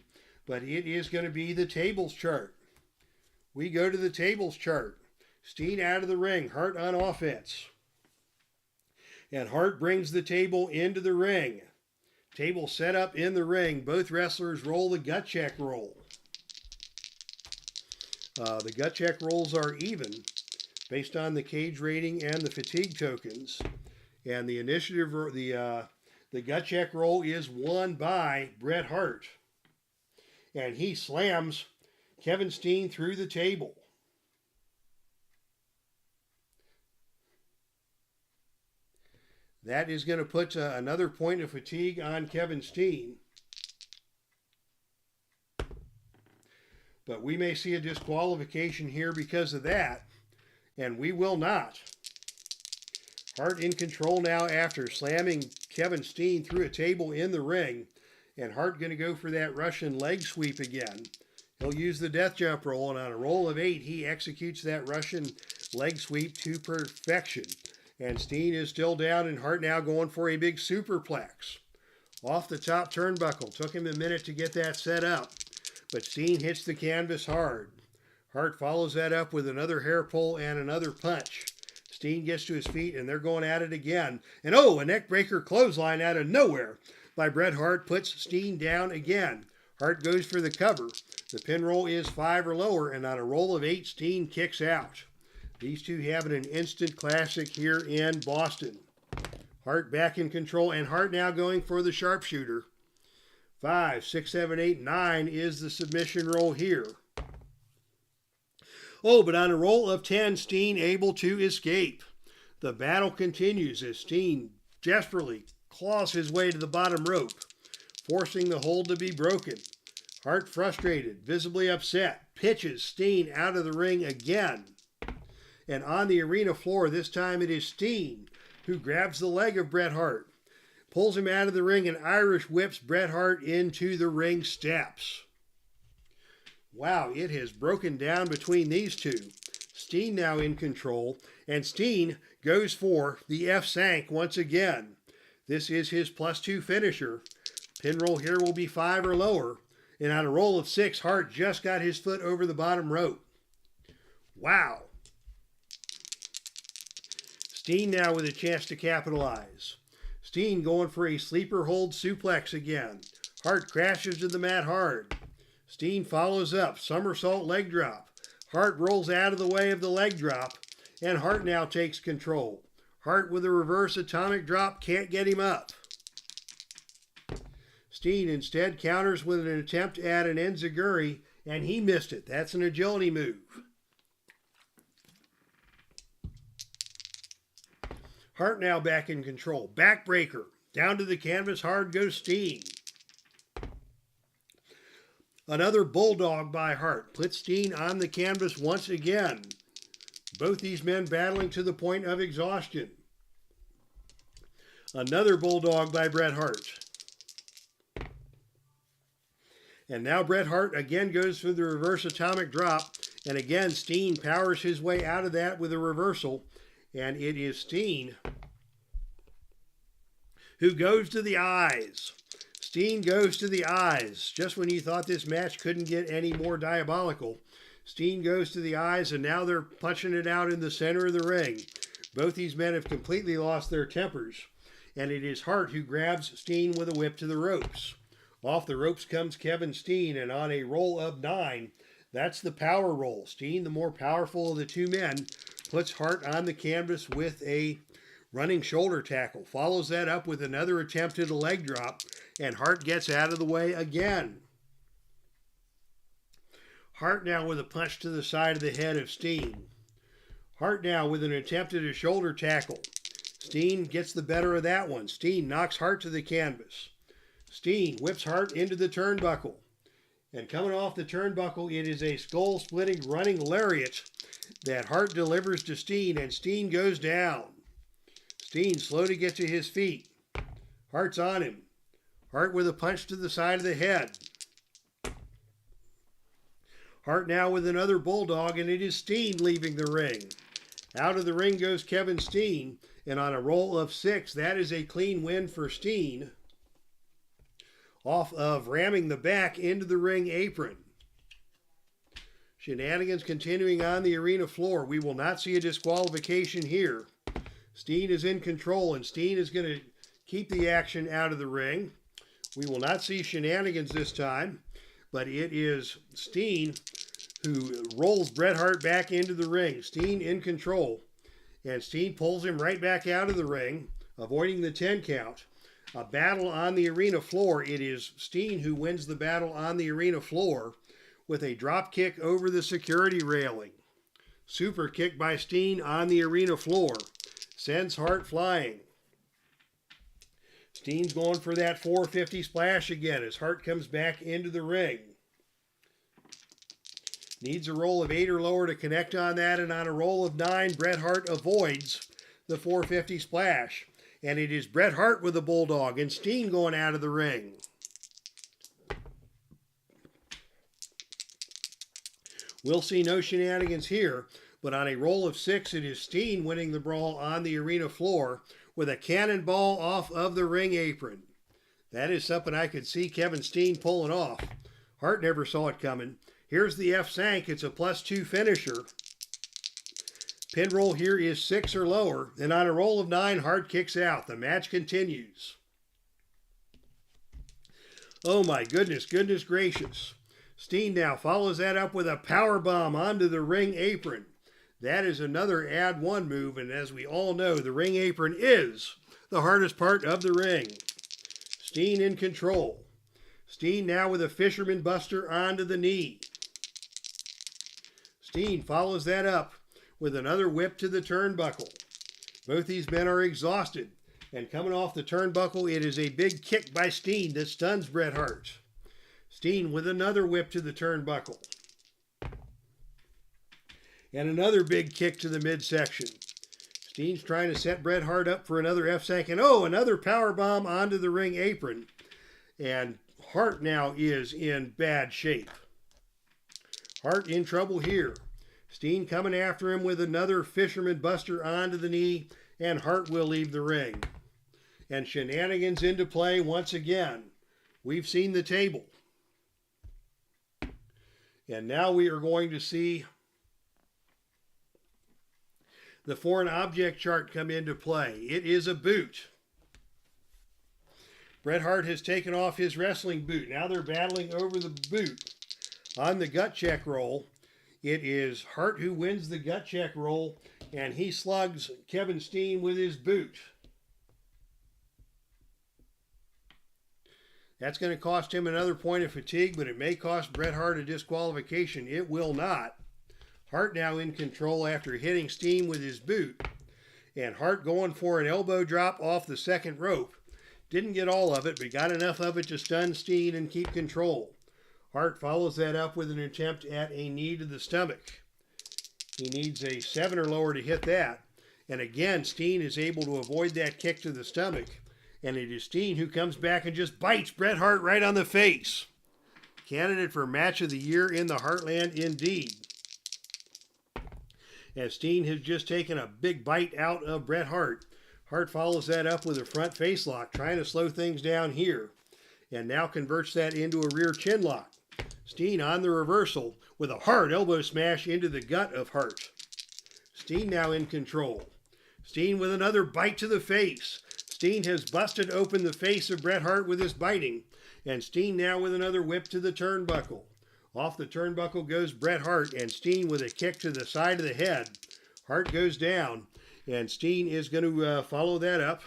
but it is going to be the tables chart. We go to the tables chart. Steen out of the ring, Hart on offense. And Hart brings the table into the ring. Table set up in the ring. Both wrestlers roll the gut check roll. The gut check rolls are even based on the cage rating and the fatigue tokens. And the initiative, the gut check roll is won by Bret Hart. And he slams Kevin Steen through the table. That is going to put another point of fatigue on Kevin Steen. But we may see a disqualification here because of that. And we will not. Hart in control now after slamming Kevin Steen through a table in the ring. And Hart going to go for that Russian leg sweep again. He'll use the death jump roll, and on a roll of 8, he executes that Russian leg sweep to perfection. And Steen is still down, and Hart now going for a big superplex. Off the top turnbuckle. Took him a minute to get that set up. But Steen hits the canvas hard. Hart follows that up with another hair pull and another punch. Steen gets to his feet, and they're going at it again. And a neck-breaker clothesline out of nowhere by Bret Hart puts Steen down again. Hart goes for the cover. The pin roll is 5 or lower, and on a roll of 8, Steen kicks out. These two having an instant classic here in Boston. Hart back in control, and Hart now going for the sharpshooter. 5, 6, 7, 8, 9 is the submission roll here. But on a roll of 10, Steen able to escape. The battle continues as Steen desperately claws his way to the bottom rope, forcing the hold to be broken. Hart, frustrated, visibly upset, pitches Steen out of the ring again. And on the arena floor, this time it is Steen who grabs the leg of Bret Hart, pulls him out of the ring, and Irish whips Bret Hart into the ring steps. Wow, it has broken down between these two. Steen now in control, and Steen goes for the F-Sank once again. This is his +2 finisher. Pin roll here will be 5 or lower. And on a roll of 6, Hart just got his foot over the bottom rope. Wow. Steen now with a chance to capitalize. Steen going for a sleeper hold suplex again. Hart crashes to the mat hard. Steen follows up, somersault leg drop. Hart rolls out of the way of the leg drop, and Hart now takes control. Hart with a reverse atomic drop, can't get him up. Steen instead counters with an attempt at an enziguri, and he missed it. That's an agility move. Hart now back in control. Backbreaker. Down to the canvas hard goes Steen. Another bulldog by Hart. Puts Steen on the canvas once again. Both these men battling to the point of exhaustion. Another bulldog by Bret Hart. And now Bret Hart again goes for the reverse atomic drop. And again, Steen powers his way out of that with a reversal. And it is Steen who goes to the eyes. Steen goes to the eyes. Just when you thought this match couldn't get any more diabolical, Steen goes to the eyes, and now they're punching it out in the center of the ring. Both these men have completely lost their tempers, and it is Hart who grabs Steen with a whip to the ropes. Off the ropes comes Kevin Steen, and on a roll of 9, that's the power roll. Steen, the more powerful of the two men, puts Hart on the canvas with a running shoulder tackle. Follows that up with another attempt at a leg drop, and Hart gets out of the way again. Hart now with a punch to the side of the head of Steen. Hart now with an attempt at a shoulder tackle. Steen gets the better of that one. Steen knocks Hart to the canvas. Steen whips Hart into the turnbuckle. And coming off the turnbuckle, it is a skull-splitting running lariat that Hart delivers to Steen, and Steen goes down. Steen slow to get to his feet. Hart's on him. Hart with a punch to the side of the head. Hart now with another bulldog, and it is Steen leaving the ring. Out of the ring goes Kevin Steen, and on a roll of 6, that is a clean win for Steen. Off of ramming the back into the ring apron. Shenanigans continuing on the arena floor. We will not see a disqualification here. Steen is in control, and Steen is going to keep the action out of the ring. We will not see shenanigans this time, but it is Steen who rolls Bret Hart back into the ring. Steen in control, and Steen pulls him right back out of the ring, avoiding the 10 count. A battle on the arena floor. It is Steen who wins the battle on the arena floor with a drop kick over the security railing. Super kick by Steen on the arena floor. Sends Hart flying. Steen's going for that 450 splash again as Hart comes back into the ring. Needs a roll of 8 or lower to connect on that, and on a roll of 9, Bret Hart avoids the 450 splash. And it is Bret Hart with the Bulldog and Steen going out of the ring. We'll see no shenanigans here, but on a roll of 6, it is Steen winning the brawl on the arena floor with a cannonball off of the ring apron. That is something I could see Kevin Steen pulling off. Hart never saw it coming. Here's the F-Sank. It's a +2 finisher. Pin roll here is 6 or lower. And on a roll of 9, Hart kicks out. The match continues. Oh my goodness gracious. Steen now follows that up with a power bomb onto the ring apron. That is another add 1 move. And as we all know, the ring apron is the hardest part of the ring. Steen in control. Steen now with a fisherman buster onto the knee. Steen follows that up with another whip to the turnbuckle. Both these men are exhausted. And coming off the turnbuckle, it is a big kick by Steen that stuns Bret Hart. Steen with another whip to the turnbuckle. And another big kick to the midsection. Steen's trying to set Bret Hart up for another F-Sank. And another powerbomb onto the ring apron. And Hart now is in bad shape. Hart in trouble here. Steen coming after him with another fisherman buster onto the knee, and Hart will leave the ring. And shenanigans into play once again. We've seen the table. And now we are going to see the foreign object chart come into play. It is a boot. Bret Hart has taken off his wrestling boot. Now they're battling over the boot. On the gut check roll, it is Hart who wins the gut check roll, and he slugs Kevin Steen with his boot. That's going to cost him another point of fatigue, but it may cost Bret Hart a disqualification. It will not. Hart now in control after hitting Steen with his boot. And Hart going for an elbow drop off the second rope. Didn't get all of it, but got enough of it to stun Steen and keep control. Hart follows that up with an attempt at a knee to the stomach. He needs a 7 or lower to hit that. And again, Steen is able to avoid that kick to the stomach. And it is Steen who comes back and just bites Bret Hart right on the face. Candidate for Match of the Year in the Heartland indeed. As Steen has just taken a big bite out of Bret Hart. Hart follows that up with a front face lock, trying to slow things down here. And now converts that into a rear chin lock. Steen on the reversal with a hard elbow smash into the gut of Hart. Steen now in control. Steen with another bite to the face. Steen has busted open the face of Bret Hart with his biting. And Steen now with another whip to the turnbuckle. Off the turnbuckle goes Bret Hart, and Steen with a kick to the side of the head. Hart goes down, and Steen is going to follow that up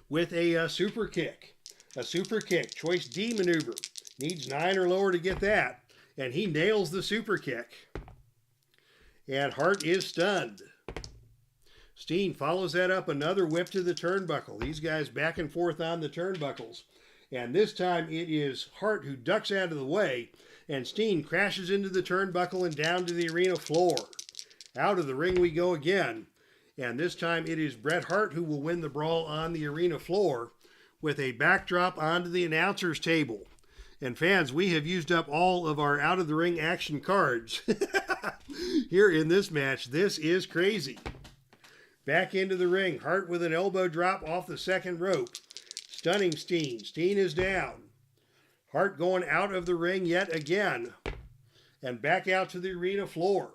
with a super kick. A super kick, choice D maneuver. Needs 9 or lower to get that. And he nails the super kick. And Hart is stunned. Steen follows that up, another whip to the turnbuckle. These guys back and forth on the turnbuckles. And this time it is Hart who ducks out of the way. And Steen crashes into the turnbuckle and down to the arena floor. Out of the ring we go again. And this time it is Bret Hart who will win the brawl on the arena floor with a backdrop onto the announcer's table. And fans, we have used up all of our out-of-the-ring action cards here in this match. This is crazy. Back into the ring. Hart with an elbow drop off the second rope. Stunning Steen. Steen is down. Hart going out of the ring yet again. And back out to the arena floor.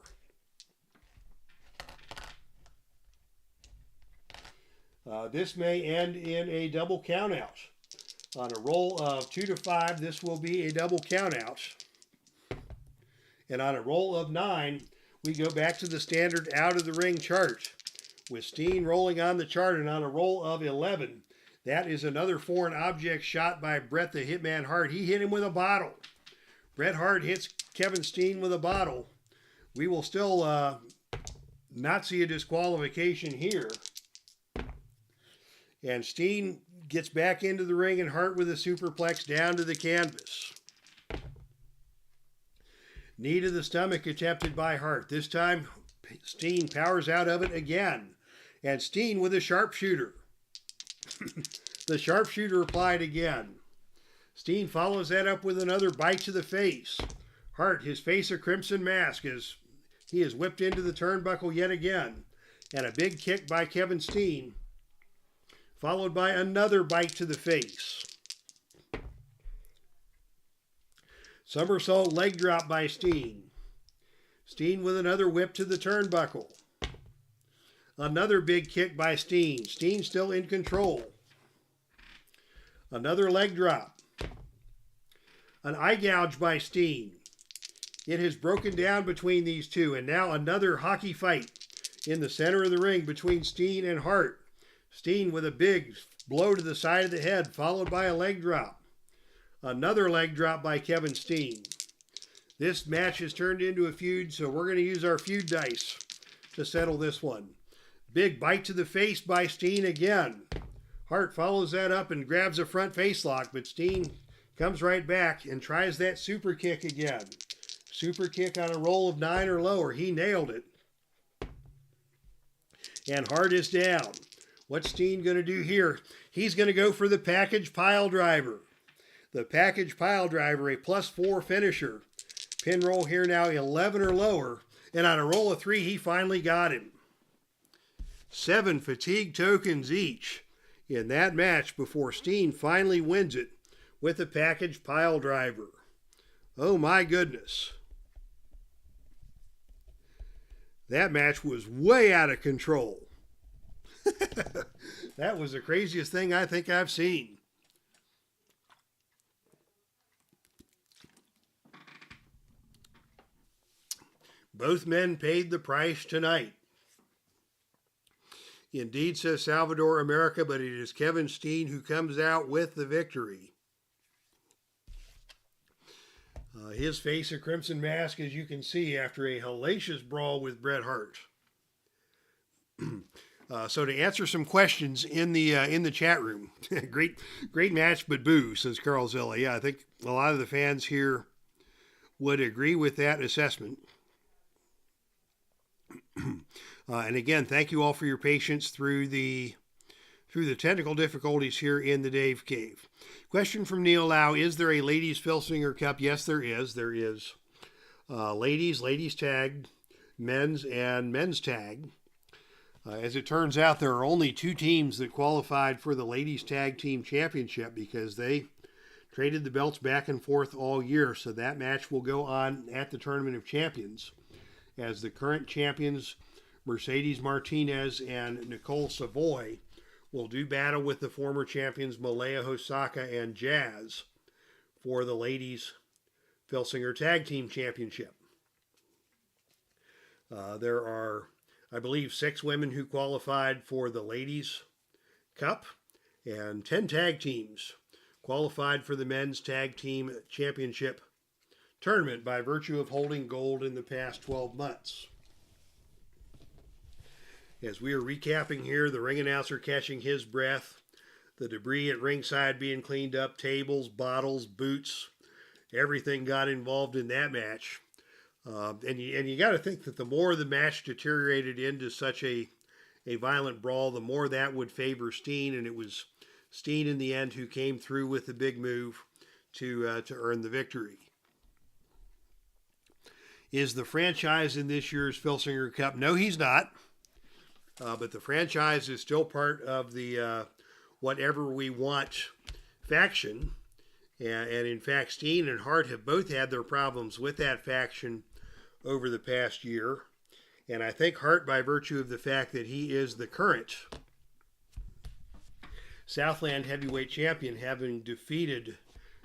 This may end in a double countout. On a roll of 2 to 5, this will be a double countout. And on a roll of 9, we go back to the standard out of the ring chart. With Steen rolling on the chart, and on a roll of 11, that is another foreign object shot by Bret the Hitman Hart. He hit him with a bottle. Bret Hart hits Kevin Steen with a bottle. We will still not see a disqualification here. And Steen gets back into the ring, and Hart with a superplex down to the canvas. Knee to the stomach attempted by Hart. This time, Steen powers out of it again. And Steen with a sharpshooter. The sharpshooter applied again. Steen follows that up with another bite to the face. Hart, his face a crimson mask, as he is whipped into the turnbuckle yet again. And a big kick by Kevin Steen, followed by another bite to the face. Somersault leg drop by Steen. Steen with another whip to the turnbuckle. Another big kick by Steen. Steen still in control. Another leg drop. An eye gouge by Steen. It has broken down between these two, and now another hockey fight in the center of the ring between Steen and Hart. Steen with a big blow to the side of the head, followed by a leg drop. Another leg drop by Kevin Steen. This match has turned into a feud, so we're going to use our feud dice to settle this one. Big bite to the face by Steen again. Hart follows that up and grabs a front face lock, but Steen comes right back and tries that super kick again. Super kick on a roll of 9 or lower. He nailed it. And Hart is down. What's Steen going to do here? He's going to go for the package pile driver. The package pile driver, a +4 finisher. Pin roll here now 11 or lower. And on a roll of 3, he finally got him. 7 fatigue tokens each in that match before Steen finally wins it with the package pile driver. Oh my goodness. That match was way out of control. That was the craziest thing I think I've seen. Both men paid the price tonight. Indeed, says Salvador America, but it is Kevin Steen who comes out with the victory. His face a crimson mask, as you can see, after a hellacious brawl with Bret Hart. So to answer some questions in the chat room, great match, but boo, says Carl Zilla. Yeah, I think a lot of the fans here would agree with that assessment. And again, thank you all for your patience through the technical difficulties here in the Dave Cave. Question from Neil Lau: is there a ladies Filsinger Cup? Yes, there is. There is ladies tag, men's and men's tag. As it turns out, there are only 2 teams that qualified for the ladies tag team championship because they traded the belts back and forth all year. So that match will go on at the Tournament of Champions, as the current champions, Mercedes Martinez and Nicole Savoy, will do battle with the former champions Malaya Hosaka and Jazz for the ladies Filsinger Tag Team Championship. There are, I believe, 6 women who qualified for the ladies cup, and 10 tag teams qualified for the men's tag team championship tournament by virtue of holding gold in the past 12 months. As we are recapping here, the ring announcer catching his breath, the debris at ringside being cleaned up, tables, bottles, boots, everything got involved in that match. And you got to think that the more the match deteriorated into such a violent brawl, the more that would favor Steen, and it was Steen in the end who came through with the big move to earn the victory. Is the franchise in this year's Filsinger Cup? No, he's not. But the franchise is still part of the Whatever We Want faction. And in fact, Steen and Hart have both had their problems with that faction over the past year. And I think Hart, by virtue of the fact that he is the current Southland heavyweight champion, having defeated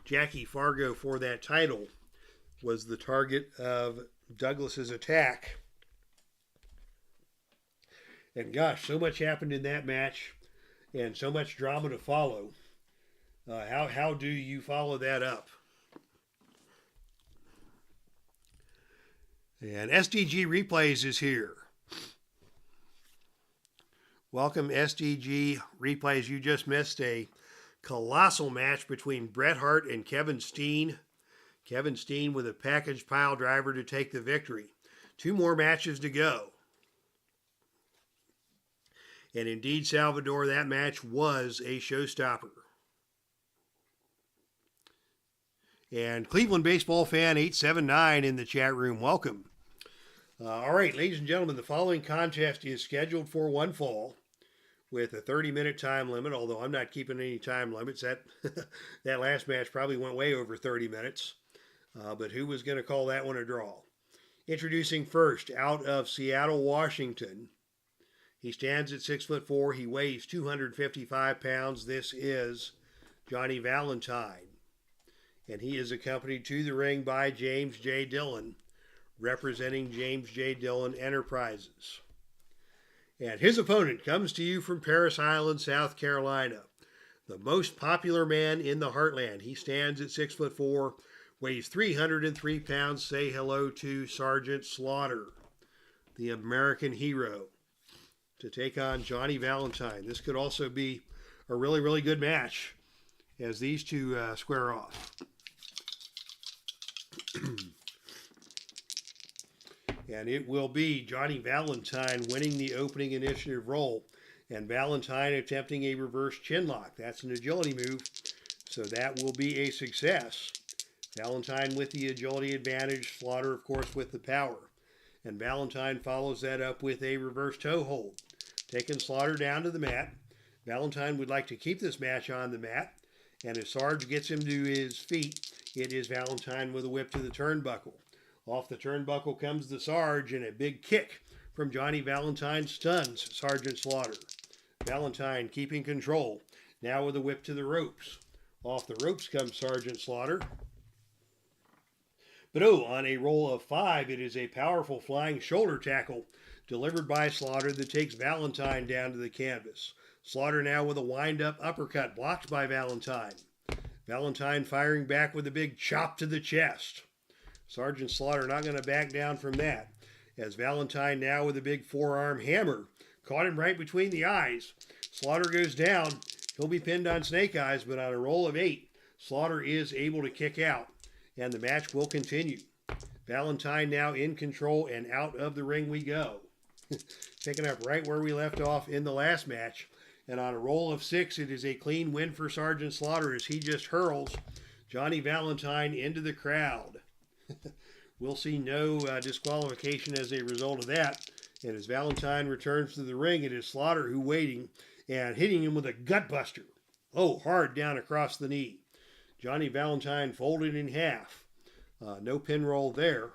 Jackie Fargo for that title, was the target of Douglas's attack. And gosh, so much happened in that match and so much drama to follow. How do you follow that up? And SDG Replays is here. Welcome, SDG Replays. You just missed a colossal match between Bret Hart and Kevin Steen. Kevin Steen with a package pile driver to take the victory. 2 more matches to go. And indeed, Salvador, that match was a showstopper. And Cleveland Baseball Fan 879 in the chat room, welcome. All right, ladies and gentlemen, the following contest is scheduled for one fall with a 30-minute time limit, although I'm not keeping any time limits. That last match probably went way over 30 minutes. But who was going to call that one a draw? Introducing first, out of Seattle, Washington. He stands at 6'4". He weighs 255 pounds. This is Johnny Valentine. And he is accompanied to the ring by James J. Dillon, representing James J. Dillon Enterprises. And his opponent comes to you from Parris Island, South Carolina. The most popular man in the Heartland. He stands at 6'4", weighs 303 pounds. Say hello to Sergeant Slaughter, the American hero, to take on Johnny Valentine. This could also be a really, really good match as these two square off. And it will be Johnny Valentine winning the opening initiative role, and Valentine attempting a reverse chinlock. That's an agility move, so that will be a success. Valentine with the agility advantage, Slaughter, of course, with the power. And Valentine follows that up with a reverse toe hold, taking Slaughter down to the mat. Valentine would like to keep this match on the mat, and as Sarge gets him to his feet, it is Valentine with a whip to the turnbuckle. Off the turnbuckle comes the Sarge, and a big kick from Johnny Valentine stuns Sergeant Slaughter. Valentine keeping control, now with a whip to the ropes. Off the ropes comes Sergeant Slaughter. But on a roll of 5, it is a powerful flying shoulder tackle delivered by Slaughter that takes Valentine down to the canvas. Slaughter now with a wind-up uppercut blocked by Valentine. Valentine firing back with a big chop to the chest. Sergeant Slaughter not going to back down from that, as Valentine now with a big forearm hammer caught him right between the eyes. Slaughter goes down. He'll be pinned on snake eyes, but on a roll of 8, Slaughter is able to kick out, and the match will continue. Valentine now in control, and out of the ring we go. Picking up right where we left off in the last match. And on a roll of 6, it is a clean win for Sergeant Slaughter as he just hurls Johnny Valentine into the crowd. We'll see no disqualification as a result of that. And as Valentine returns to the ring, it is Slaughter who waiting and hitting him with a gutbuster. Hard down across the knee. Johnny Valentine folded in half. No pin roll there.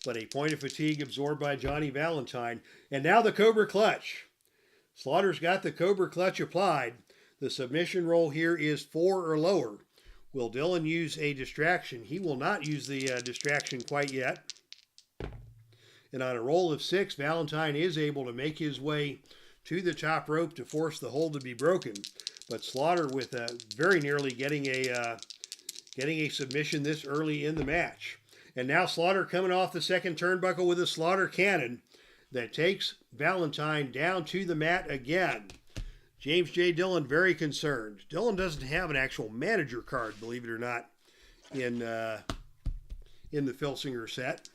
But a point of fatigue absorbed by Johnny Valentine. And now the Cobra Clutch. Slaughter's got the Cobra Clutch applied. The submission roll here is 4 or lower. Will Dillon use a distraction? He will not use the distraction quite yet. And on a roll of 6, Valentine is able to make his way to the top rope to force the hold to be broken. But Slaughter with very nearly getting a submission this early in the match. And now Slaughter coming off the second turnbuckle with a Slaughter cannon that takes Valentine down to the mat again. James J. Dillon very concerned. Dillon doesn't have an actual manager card, believe it or not, in the Filsinger set.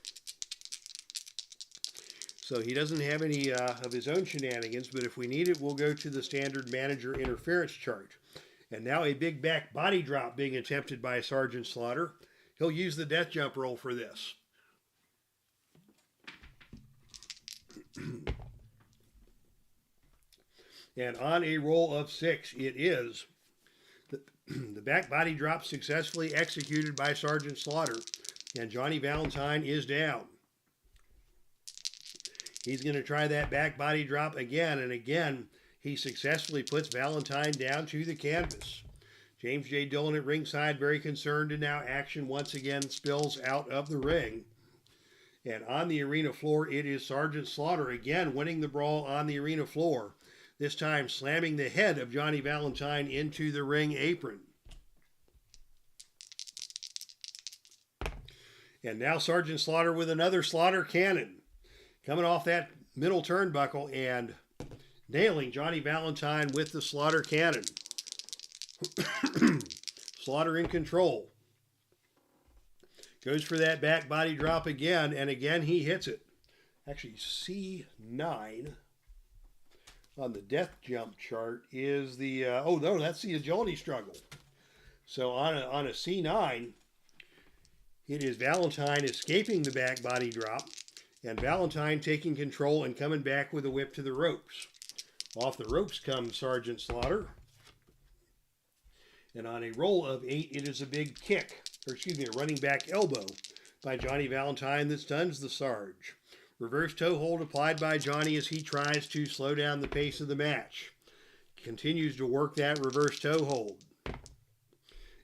So he doesn't have any of his own shenanigans, but if we need it, we'll go to the standard manager interference chart. And now a big back body drop being attempted by Sergeant Slaughter. He'll use the death jump roll for this. And on a roll of 6, it is the back body drop successfully executed by Sergeant Slaughter. And Johnny Valentine is down. He's going to try that back body drop again, and again, he successfully puts Valentine down to the canvas. James J. Dillon at ringside, very concerned, and now action once again spills out of the ring. And on the arena floor, it is Sergeant Slaughter again winning the brawl on the arena floor, this time slamming the head of Johnny Valentine into the ring apron. And now Sergeant Slaughter with another Slaughter cannon, coming off that middle turnbuckle and nailing Johnny Valentine with the Slaughter cannon. Slaughter in control. Goes for that back body drop again, and again he hits it. Actually, C9 on the death jump chart is the, oh no, that's the agility struggle. So on a C9, it is Valentine escaping the back body drop, and Valentine taking control and coming back with a whip to the ropes. Off the ropes comes Sergeant Slaughter. And on a roll of 8, it is a big kick, or excuse me, a running back elbow by Johnny Valentine that stuns the Sarge. Reverse toe hold applied by Johnny as he tries to slow down the pace of the match. Continues to work that reverse toe hold.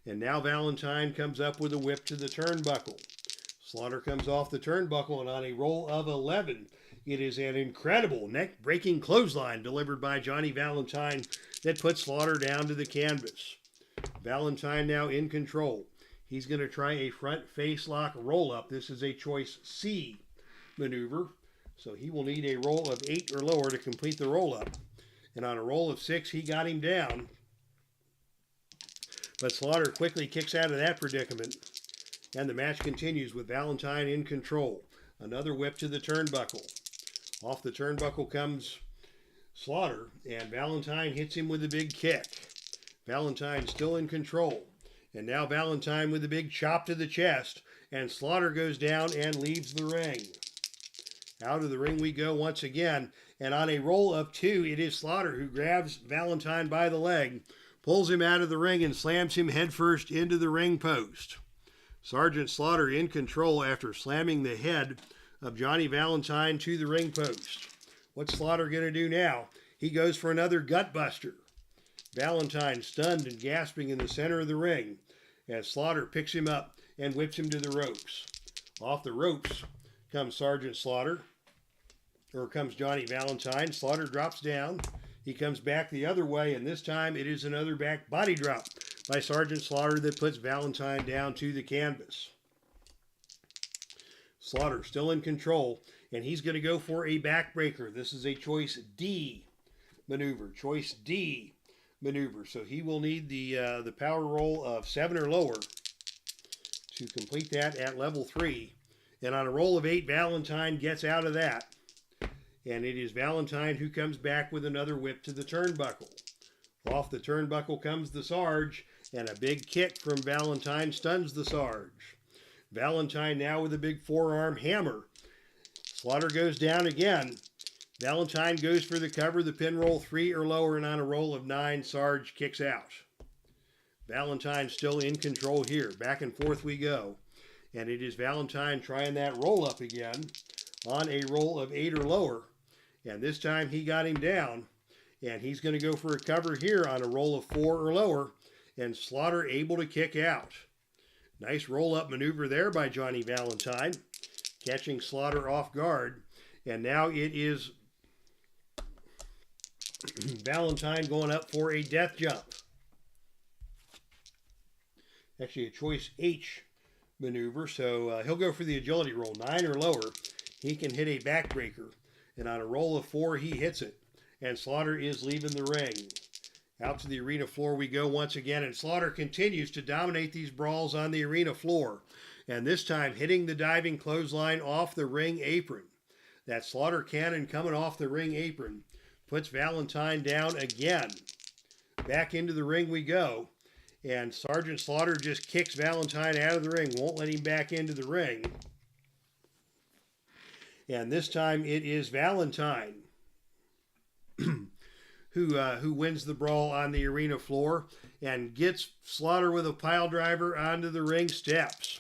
And now Valentine comes up with a whip to the turnbuckle. Slaughter comes off the turnbuckle, and on a roll of 11, it is an incredible neck-breaking clothesline delivered by Johnny Valentine that puts Slaughter down to the canvas. Valentine now in control. He's going to try a front face lock roll-up. This is a choice C maneuver, so he will need a roll of 8 or lower to complete the roll-up. And on a roll of 6, he got him down. But Slaughter quickly kicks out of that predicament, and the match continues with Valentine in control. Another whip to the turnbuckle. Off the turnbuckle comes Slaughter, and Valentine hits him with a big kick. Valentine still in control, and now Valentine with a big chop to the chest, and Slaughter goes down and leaves the ring. Out of the ring we go once again, and on a roll of 2, it is Slaughter who grabs Valentine by the leg, pulls him out of the ring, and slams him headfirst into the ring post. Sergeant Slaughter in control after slamming the head of Johnny Valentine to the ring post. What's Slaughter going to do now? He goes for another gutbuster. Valentine stunned and gasping in the center of the ring as Slaughter picks him up and whips him to the ropes. Off the ropes comes Sergeant Slaughter, or comes Johnny Valentine. Slaughter drops down. He comes back the other way, and this time it is another back body drop by Sergeant Slaughter that puts Valentine down to the canvas. Slaughter still in control, and he's going to go for a backbreaker. This is a choice D maneuver. Choice D maneuver. So he will need the power roll of 7 or lower to complete that at level 3. And on a roll of 8, Valentine gets out of that. And it is Valentine who comes back with another whip to the turnbuckle. Off the turnbuckle comes the Sarge, and a big kick from Valentine stuns the Sarge. Valentine now with a big forearm hammer. Slaughter goes down again. Valentine goes for the cover, the pin roll 3 or lower, and on a roll of 9, Sarge kicks out. Valentine still in control here. Back and forth we go. And it is Valentine trying that roll up again on a roll of 8 or lower. And this time he got him down. And he's going to go for a cover here on a roll of 4 or lower. And Slaughter able to kick out. Nice roll-up maneuver there by Johnny Valentine, catching Slaughter off guard. And now it is Valentine going up for a death jump. Actually, a choice H maneuver. So he'll go for the agility roll, 9 or lower. He can hit a backbreaker. And on a roll of 4, he hits it. And Slaughter is leaving the ring. Out to the arena floor we go once again, and Slaughter continues to dominate these brawls on the arena floor. And this time hitting the diving clothesline off the ring apron. That Slaughter cannon coming off the ring apron puts Valentine down again. Back into the ring we go. And Sergeant Slaughter just kicks Valentine out of the ring, won't let him back into the ring. And this time it is Valentine who wins the brawl on the arena floor and gets Slaughter with a pile driver onto the ring steps.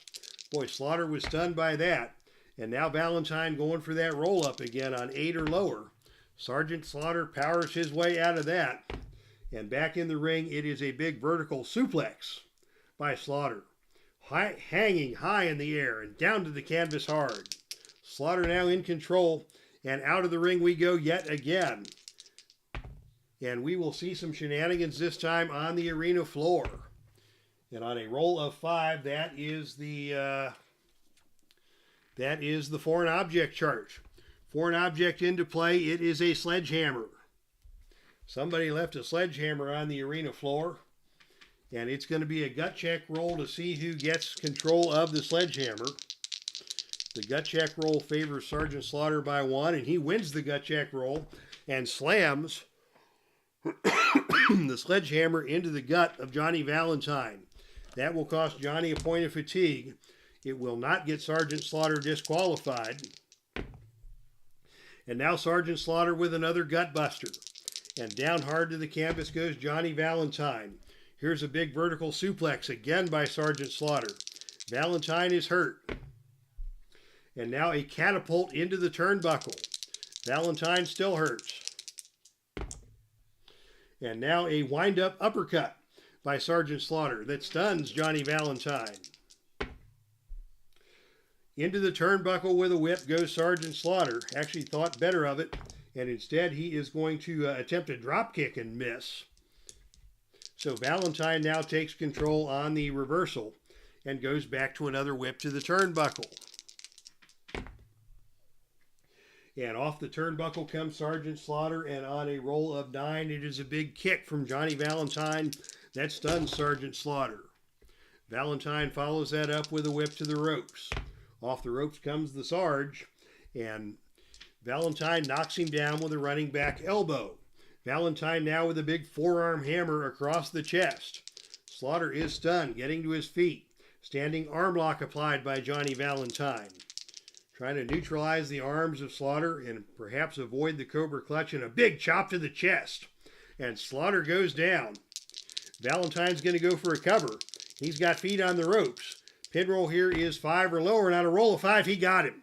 Boy, Slaughter was stunned by that. And now Valentine going for that roll-up again on 8 or lower. Sergeant Slaughter powers his way out of that. And back in the ring, it is a big vertical suplex by Slaughter. Hanging high in the air and down to the canvas hard. Slaughter now in control, and out of the ring we go yet again. And we will see some shenanigans this time on the arena floor. And on a roll of 5, that is the foreign object chart. Foreign object into play, it is a sledgehammer. Somebody left a sledgehammer on the arena floor. And it's going to be a gut check roll to see who gets control of the sledgehammer. The gut check roll favors Sergeant Slaughter by 1, and he wins the gut check roll and slams the sledgehammer into the gut of Johnny Valentine. That will cost Johnny a point of fatigue. It will not get Sergeant Slaughter disqualified. And now Sergeant Slaughter with another gut buster. And down hard to the canvas goes Johnny Valentine. Here's a big vertical suplex again by Sergeant Slaughter. Valentine is hurt. And now a catapult into the turnbuckle. Valentine still hurts. And now a wind-up uppercut by Sergeant Slaughter that stuns Johnny Valentine. Into the turnbuckle with a whip goes Sergeant Slaughter. Actually thought better of it, and instead he is going to attempt a drop kick and miss. So Valentine now takes control on the reversal and goes back to another whip to the turnbuckle. And off the turnbuckle comes Sergeant Slaughter, and on a roll of 9, it is a big kick from Johnny Valentine that stuns Sergeant Slaughter. Valentine follows that up with a whip to the ropes. Off the ropes comes the Sarge, and Valentine knocks him down with a running back elbow. Valentine now with a big forearm hammer across the chest. Slaughter is stunned, getting to his feet. Standing arm lock applied by Johnny Valentine. Trying to neutralize the arms of Slaughter and perhaps avoid the Cobra Clutch, and a big chop to the chest. And Slaughter goes down. Valentine's going to go for a cover. He's got feet on the ropes. Pinroll here is 5 or lower, and on a roll of 5, he got him.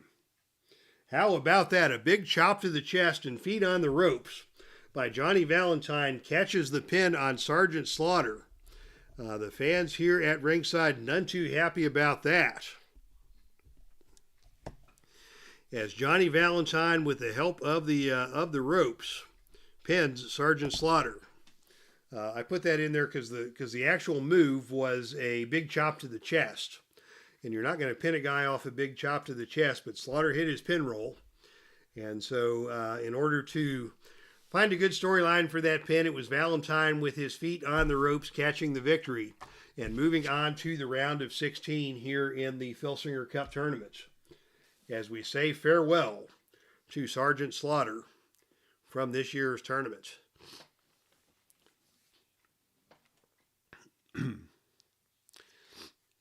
How about that? A big chop to the chest and feet on the ropes by Johnny Valentine catches the pin on Sergeant Slaughter. The fans here at ringside none too happy about that. As Johnny Valentine, with the help of the ropes, pins Sergeant Slaughter. I put that in there because the actual move was a big chop to the chest. And you're not going to pin a guy off a big chop to the chest, but Slaughter hit his pin roll. And so in order to find a good storyline for that pin, it was Valentine with his feet on the ropes catching the victory and moving on to the round of 16 here in the Filsinger Cup tournament. As we say farewell to Sergeant Slaughter from this year's tournament.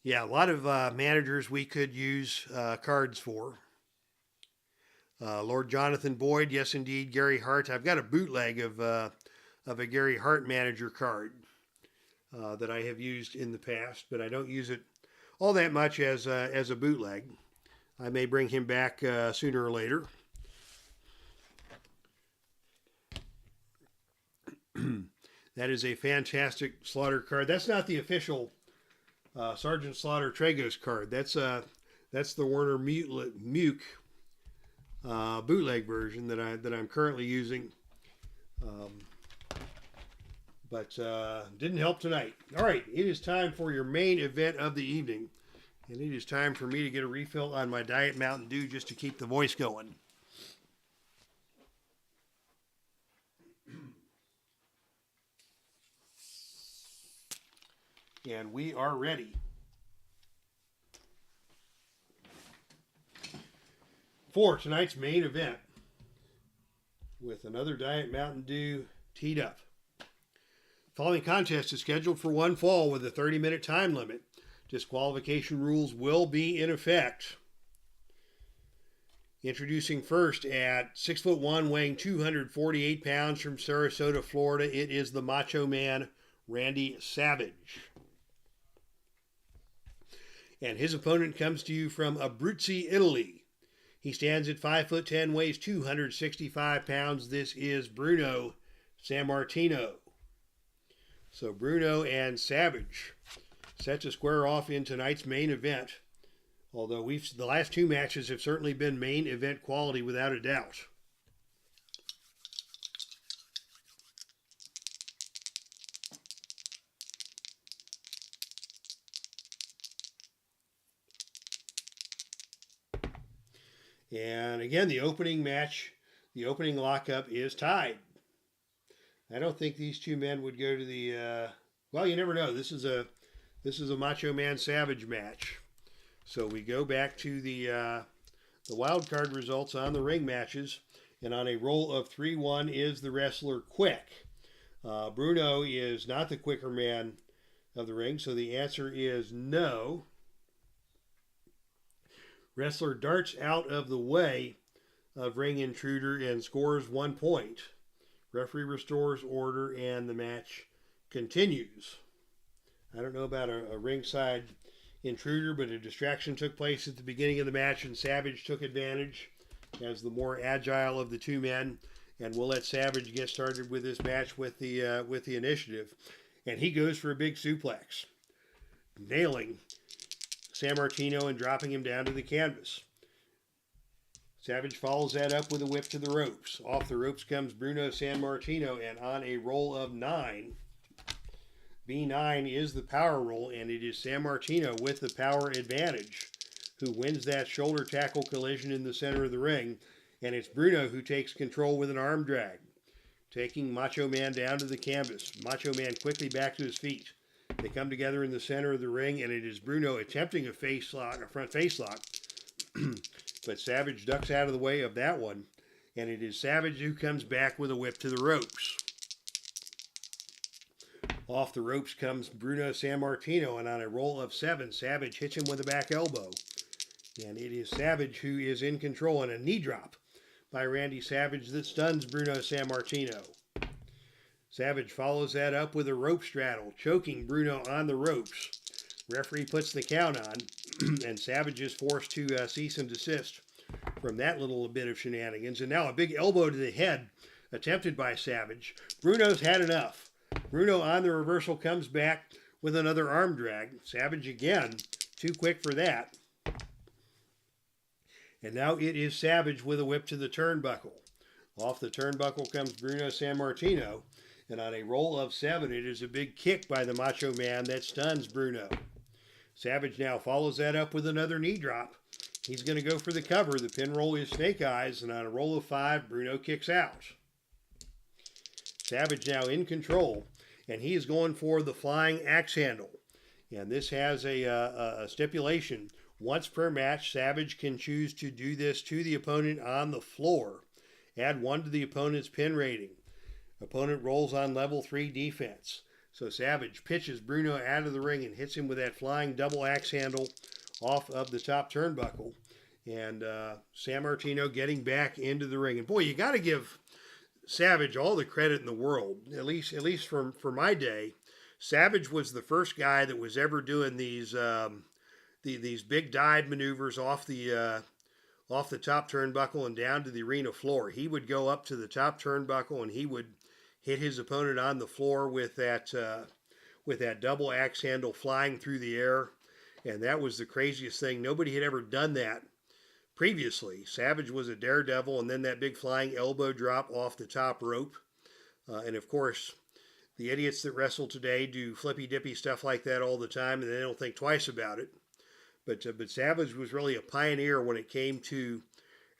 Yeah, a lot of managers we could use cards for. Lord Jonathan Boyd, yes indeed, Gary Hart. I've got a bootleg of a Gary Hart manager card that I have used in the past, but I don't use it all that much as a bootleg. I may bring him back sooner or later. That is a fantastic Slaughter card. That's not the official Sergeant Slaughter Tragos card. That's the Werner Muke bootleg version that I'm currently using. But didn't help tonight. All right, it is time for your main event of the evening. And it is time for me to get a refill on my Diet Mountain Dew just to keep the voice going. And we are ready. For tonight's main event with another Diet Mountain Dew teed up. The following contest is scheduled for one fall with a 30-minute time limit. Disqualification rules will be in effect. Introducing first at 6'1", weighing 248 pounds from Sarasota, Florida, it is the Macho Man, Randy Savage. And his opponent comes to you from Abruzzi, Italy. He stands at 5'10", weighs 265 pounds. This is Bruno Sammartino. So Bruno and Savage set to square off in tonight's main event. Although the last two matches have certainly been main event quality without a doubt. And again, the opening match, the opening lockup is tied. I don't think these two men would go to the, well, you never know. This is a Macho Man Savage match. So we go back to the the wild card results on the ring matches. And on a roll of 3-1 is the wrestler Quick. Bruno is not the quicker man of the ring, so the answer is no. Wrestler darts out of the way of ring intruder and scores 1 point. Referee restores order and the match continues. I don't know about a ringside intruder, but a distraction took place at the beginning of the match and Savage took advantage as the more agile of the two men. And we'll let Savage get started with this match with the initiative. And he goes for a big suplex, nailing Sammartino and dropping him down to the canvas. Savage follows that up with a whip to the ropes. Off the ropes comes Bruno Sammartino, and on a roll of 9, B9 is the power roll, and it is Sammartino with the power advantage who wins that shoulder tackle collision in the center of the ring. And it's Bruno who takes control with an arm drag, taking Macho Man down to the canvas. Macho Man quickly back to his feet. They come together in the center of the ring, and it is Bruno attempting a front face lock. But Savage ducks out of the way of that one, and it is Savage who comes back with a whip to the ropes. Off the ropes comes Bruno Sammartino, and on a roll of 7, Savage hits him with a back elbow. And it is Savage who is in control, and a knee drop by Randy Savage that stuns Bruno Sammartino. Savage follows that up with a rope straddle, choking Bruno on the ropes. Referee puts the count on, and Savage is forced to cease and desist from that little bit of shenanigans. And now a big elbow to the head attempted by Savage. Bruno's had enough. Bruno on the reversal comes back with another arm drag. Savage again, too quick for that. And now it is Savage with a whip to the turnbuckle. Off the turnbuckle comes Bruno Sammartino. And on a roll of 7, it is a big kick by the Macho Man that stuns Bruno. Savage now follows that up with another knee drop. He's going to go for the cover. The pinroll is Snake Eyes. And on a roll of 5, Bruno kicks out. Savage now in control. And he is going for the flying axe handle. And this has a stipulation. Once per match, Savage can choose to do this to the opponent on the floor. Add 1 to the opponent's pin rating. Opponent rolls on level 3 defense. So Savage pitches Bruno out of the ring and hits him with that flying double axe handle off of the top turnbuckle. And Sammartino getting back into the ring. And boy, you got to give Savage all the credit in the world. At least for my day, Savage was the first guy that was ever doing these big dive maneuvers off the top turnbuckle and down to the arena floor. He would go up to the top turnbuckle and he would hit his opponent on the floor with that double axe handle flying through the air. And that was the craziest thing. Nobody had ever done that previously. Savage was a daredevil, and then that big flying elbow drop off the top rope. And of course, the idiots that wrestle today do flippy dippy stuff like that all the time, and they don't think twice about it. But Savage was really a pioneer when it came to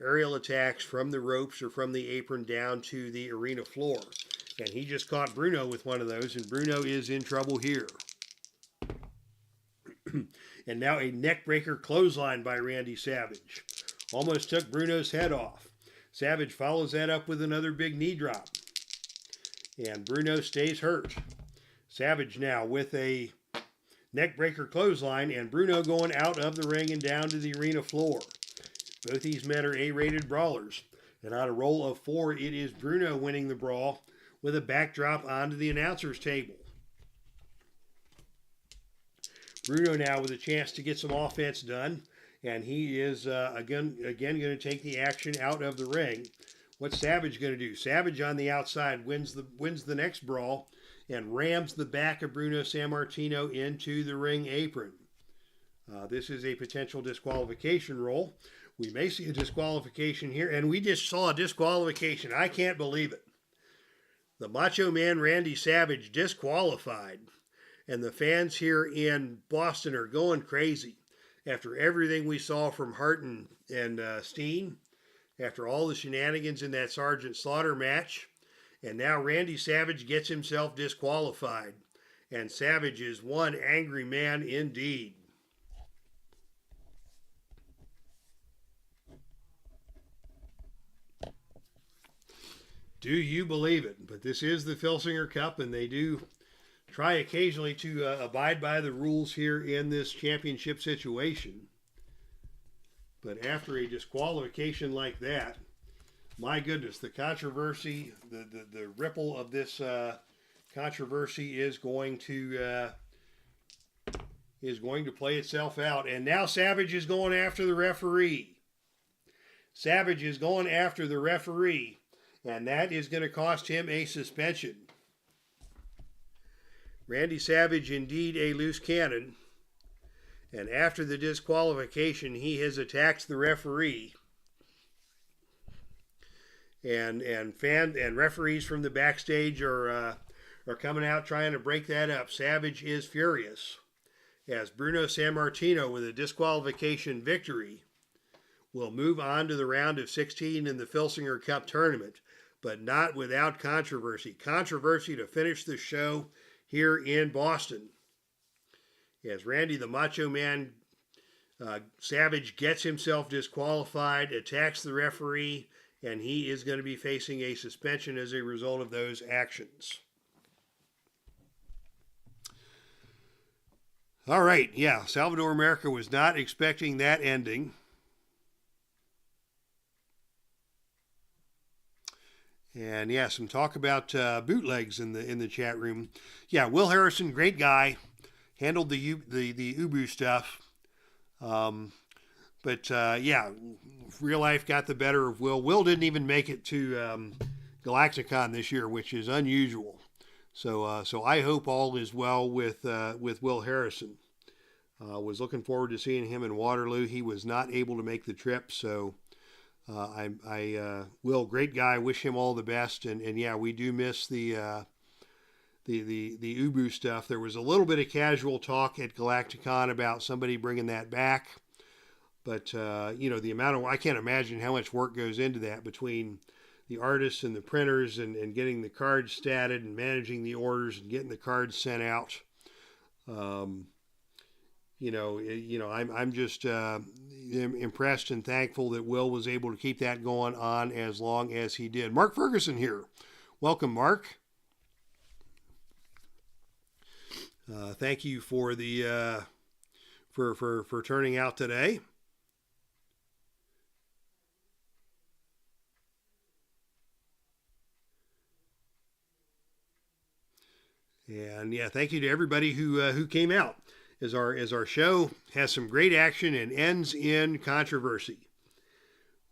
aerial attacks from the ropes or from the apron down to the arena floor. And he just caught Bruno with one of those, and Bruno is in trouble here. And now a neckbreaker clothesline by Randy Savage. Almost took Bruno's head off. Savage follows that up with another big knee drop. And Bruno stays hurt. Savage now with a neckbreaker clothesline, and Bruno going out of the ring and down to the arena floor. Both these men are A-rated brawlers. And on a roll of 4, it is Bruno winning the brawl with a backdrop onto the announcer's table. Bruno now with a chance to get some offense done, and he is again going to take the action out of the ring. What's Savage going to do? Savage on the outside wins the next brawl and rams the back of Bruno Sammartino into the ring apron. This is a potential disqualification roll. We may see a disqualification here, and we just saw a disqualification. I can't believe it. The Macho Man Randy Savage disqualified. And the fans here in Boston are going crazy after everything we saw from Hart and Steen, after all the shenanigans in that Sergeant Slaughter match. And now Randy Savage gets himself disqualified. And Savage is one angry man indeed. Do you believe it? But this is the Filsinger Cup, and they do try occasionally to abide by the rules here in this championship situation. But after a disqualification like that, my goodness, the controversy, the ripple of this controversy is going to play itself out. And now Savage is going after the referee. Savage is going after the referee, and that is going to cost him a suspension. Randy Savage, indeed a loose cannon. And after the disqualification, he has attacked the referee. And referees from the backstage are coming out trying to break that up. Savage is furious as Bruno Sammartino, with a disqualification victory, will move on to the round of 16 in the Filsinger Cup tournament, but not without controversy. Controversy to finish the show here in Boston, as Randy the Macho Man Savage gets himself disqualified, attacks the referee, and he is going to be facing a suspension as a result of those actions. All right, yeah, Salvador America was not expecting that ending. And yeah, some talk about bootlegs in the chat room. Yeah, Will Harrison, great guy, handled the Ubu stuff. But yeah, real life got the better of Will. Will didn't even make it to Galacticon this year, which is unusual. So I hope all is well with Will Harrison. Was looking forward to seeing him in Waterloo. He was not able to make the trip, so. Will, great guy. Wish him all the best. And yeah, we do miss the Ubu stuff. There was a little bit of casual talk at Galacticon about somebody bringing that back, but the amount of, I can't imagine how much work goes into that between the artists and the printers and getting the cards statted and managing the orders and getting the cards sent out. I'm just impressed and thankful that Will was able to keep that going on as long as he did. Mark Ferguson here. Welcome, Mark. Thank you for the for turning out today. And yeah, thank you to everybody who came out. As our show has some great action and ends in controversy,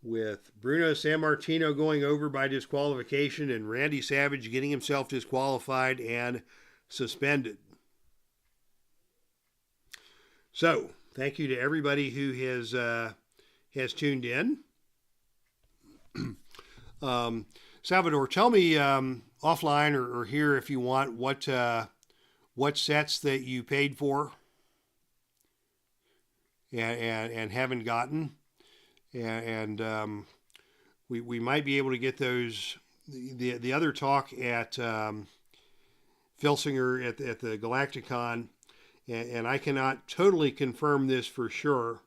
with Bruno Sammartino going over by disqualification and Randy Savage getting himself disqualified and suspended. So, thank you to everybody who has tuned in. Salvador, tell me offline or here if you want what sets that you paid for and haven't gotten, and we might be able to get those. The other talk at Filsinger at the Galacticon, and I cannot totally confirm this for sure,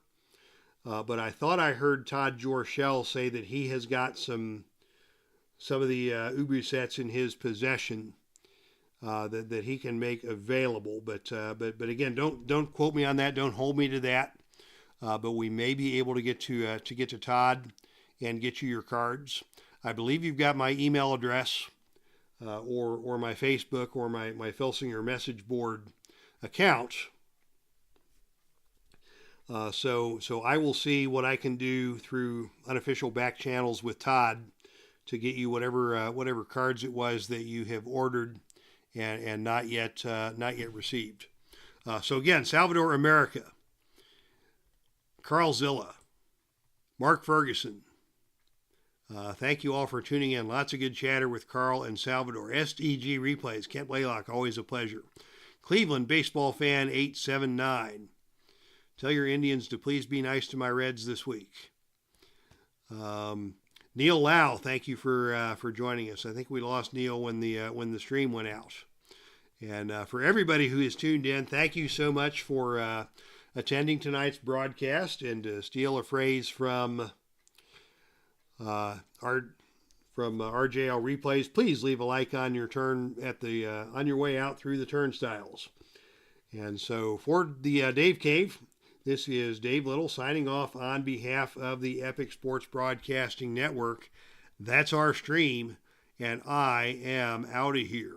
but I thought I heard Todd Jorshell say that he has got some of the Ubu sets in his possession that he can make available. But again, don't quote me on that. Don't hold me to that. But we may be able to get to Todd and get you your cards. I believe you've got my email address or my Facebook or my Filsinger message board account. So I will see what I can do through unofficial back channels with Todd to get you whatever cards it was that you have ordered and not yet received. So again, Salvador America, Carl Zilla, Mark Ferguson. Thank you all for tuning in. Lots of good chatter with Carl and Salvador. SDG Replays, Kent Blaylock, always a pleasure. Cleveland Baseball Fan 879. Tell your Indians to please be nice to my Reds this week. Neil Lau, thank you for joining us. I think we lost Neil when the stream went out. And for everybody who is tuned in, thank you so much for attending tonight's broadcast. And to steal a phrase from our from RJL Replays. Please leave a like on your turn at the on your way out through the turnstiles. And so for the Dave Cave, this is Dave Little signing off on behalf of the Epic Sports Broadcasting Network. That's our stream, and I am out of here.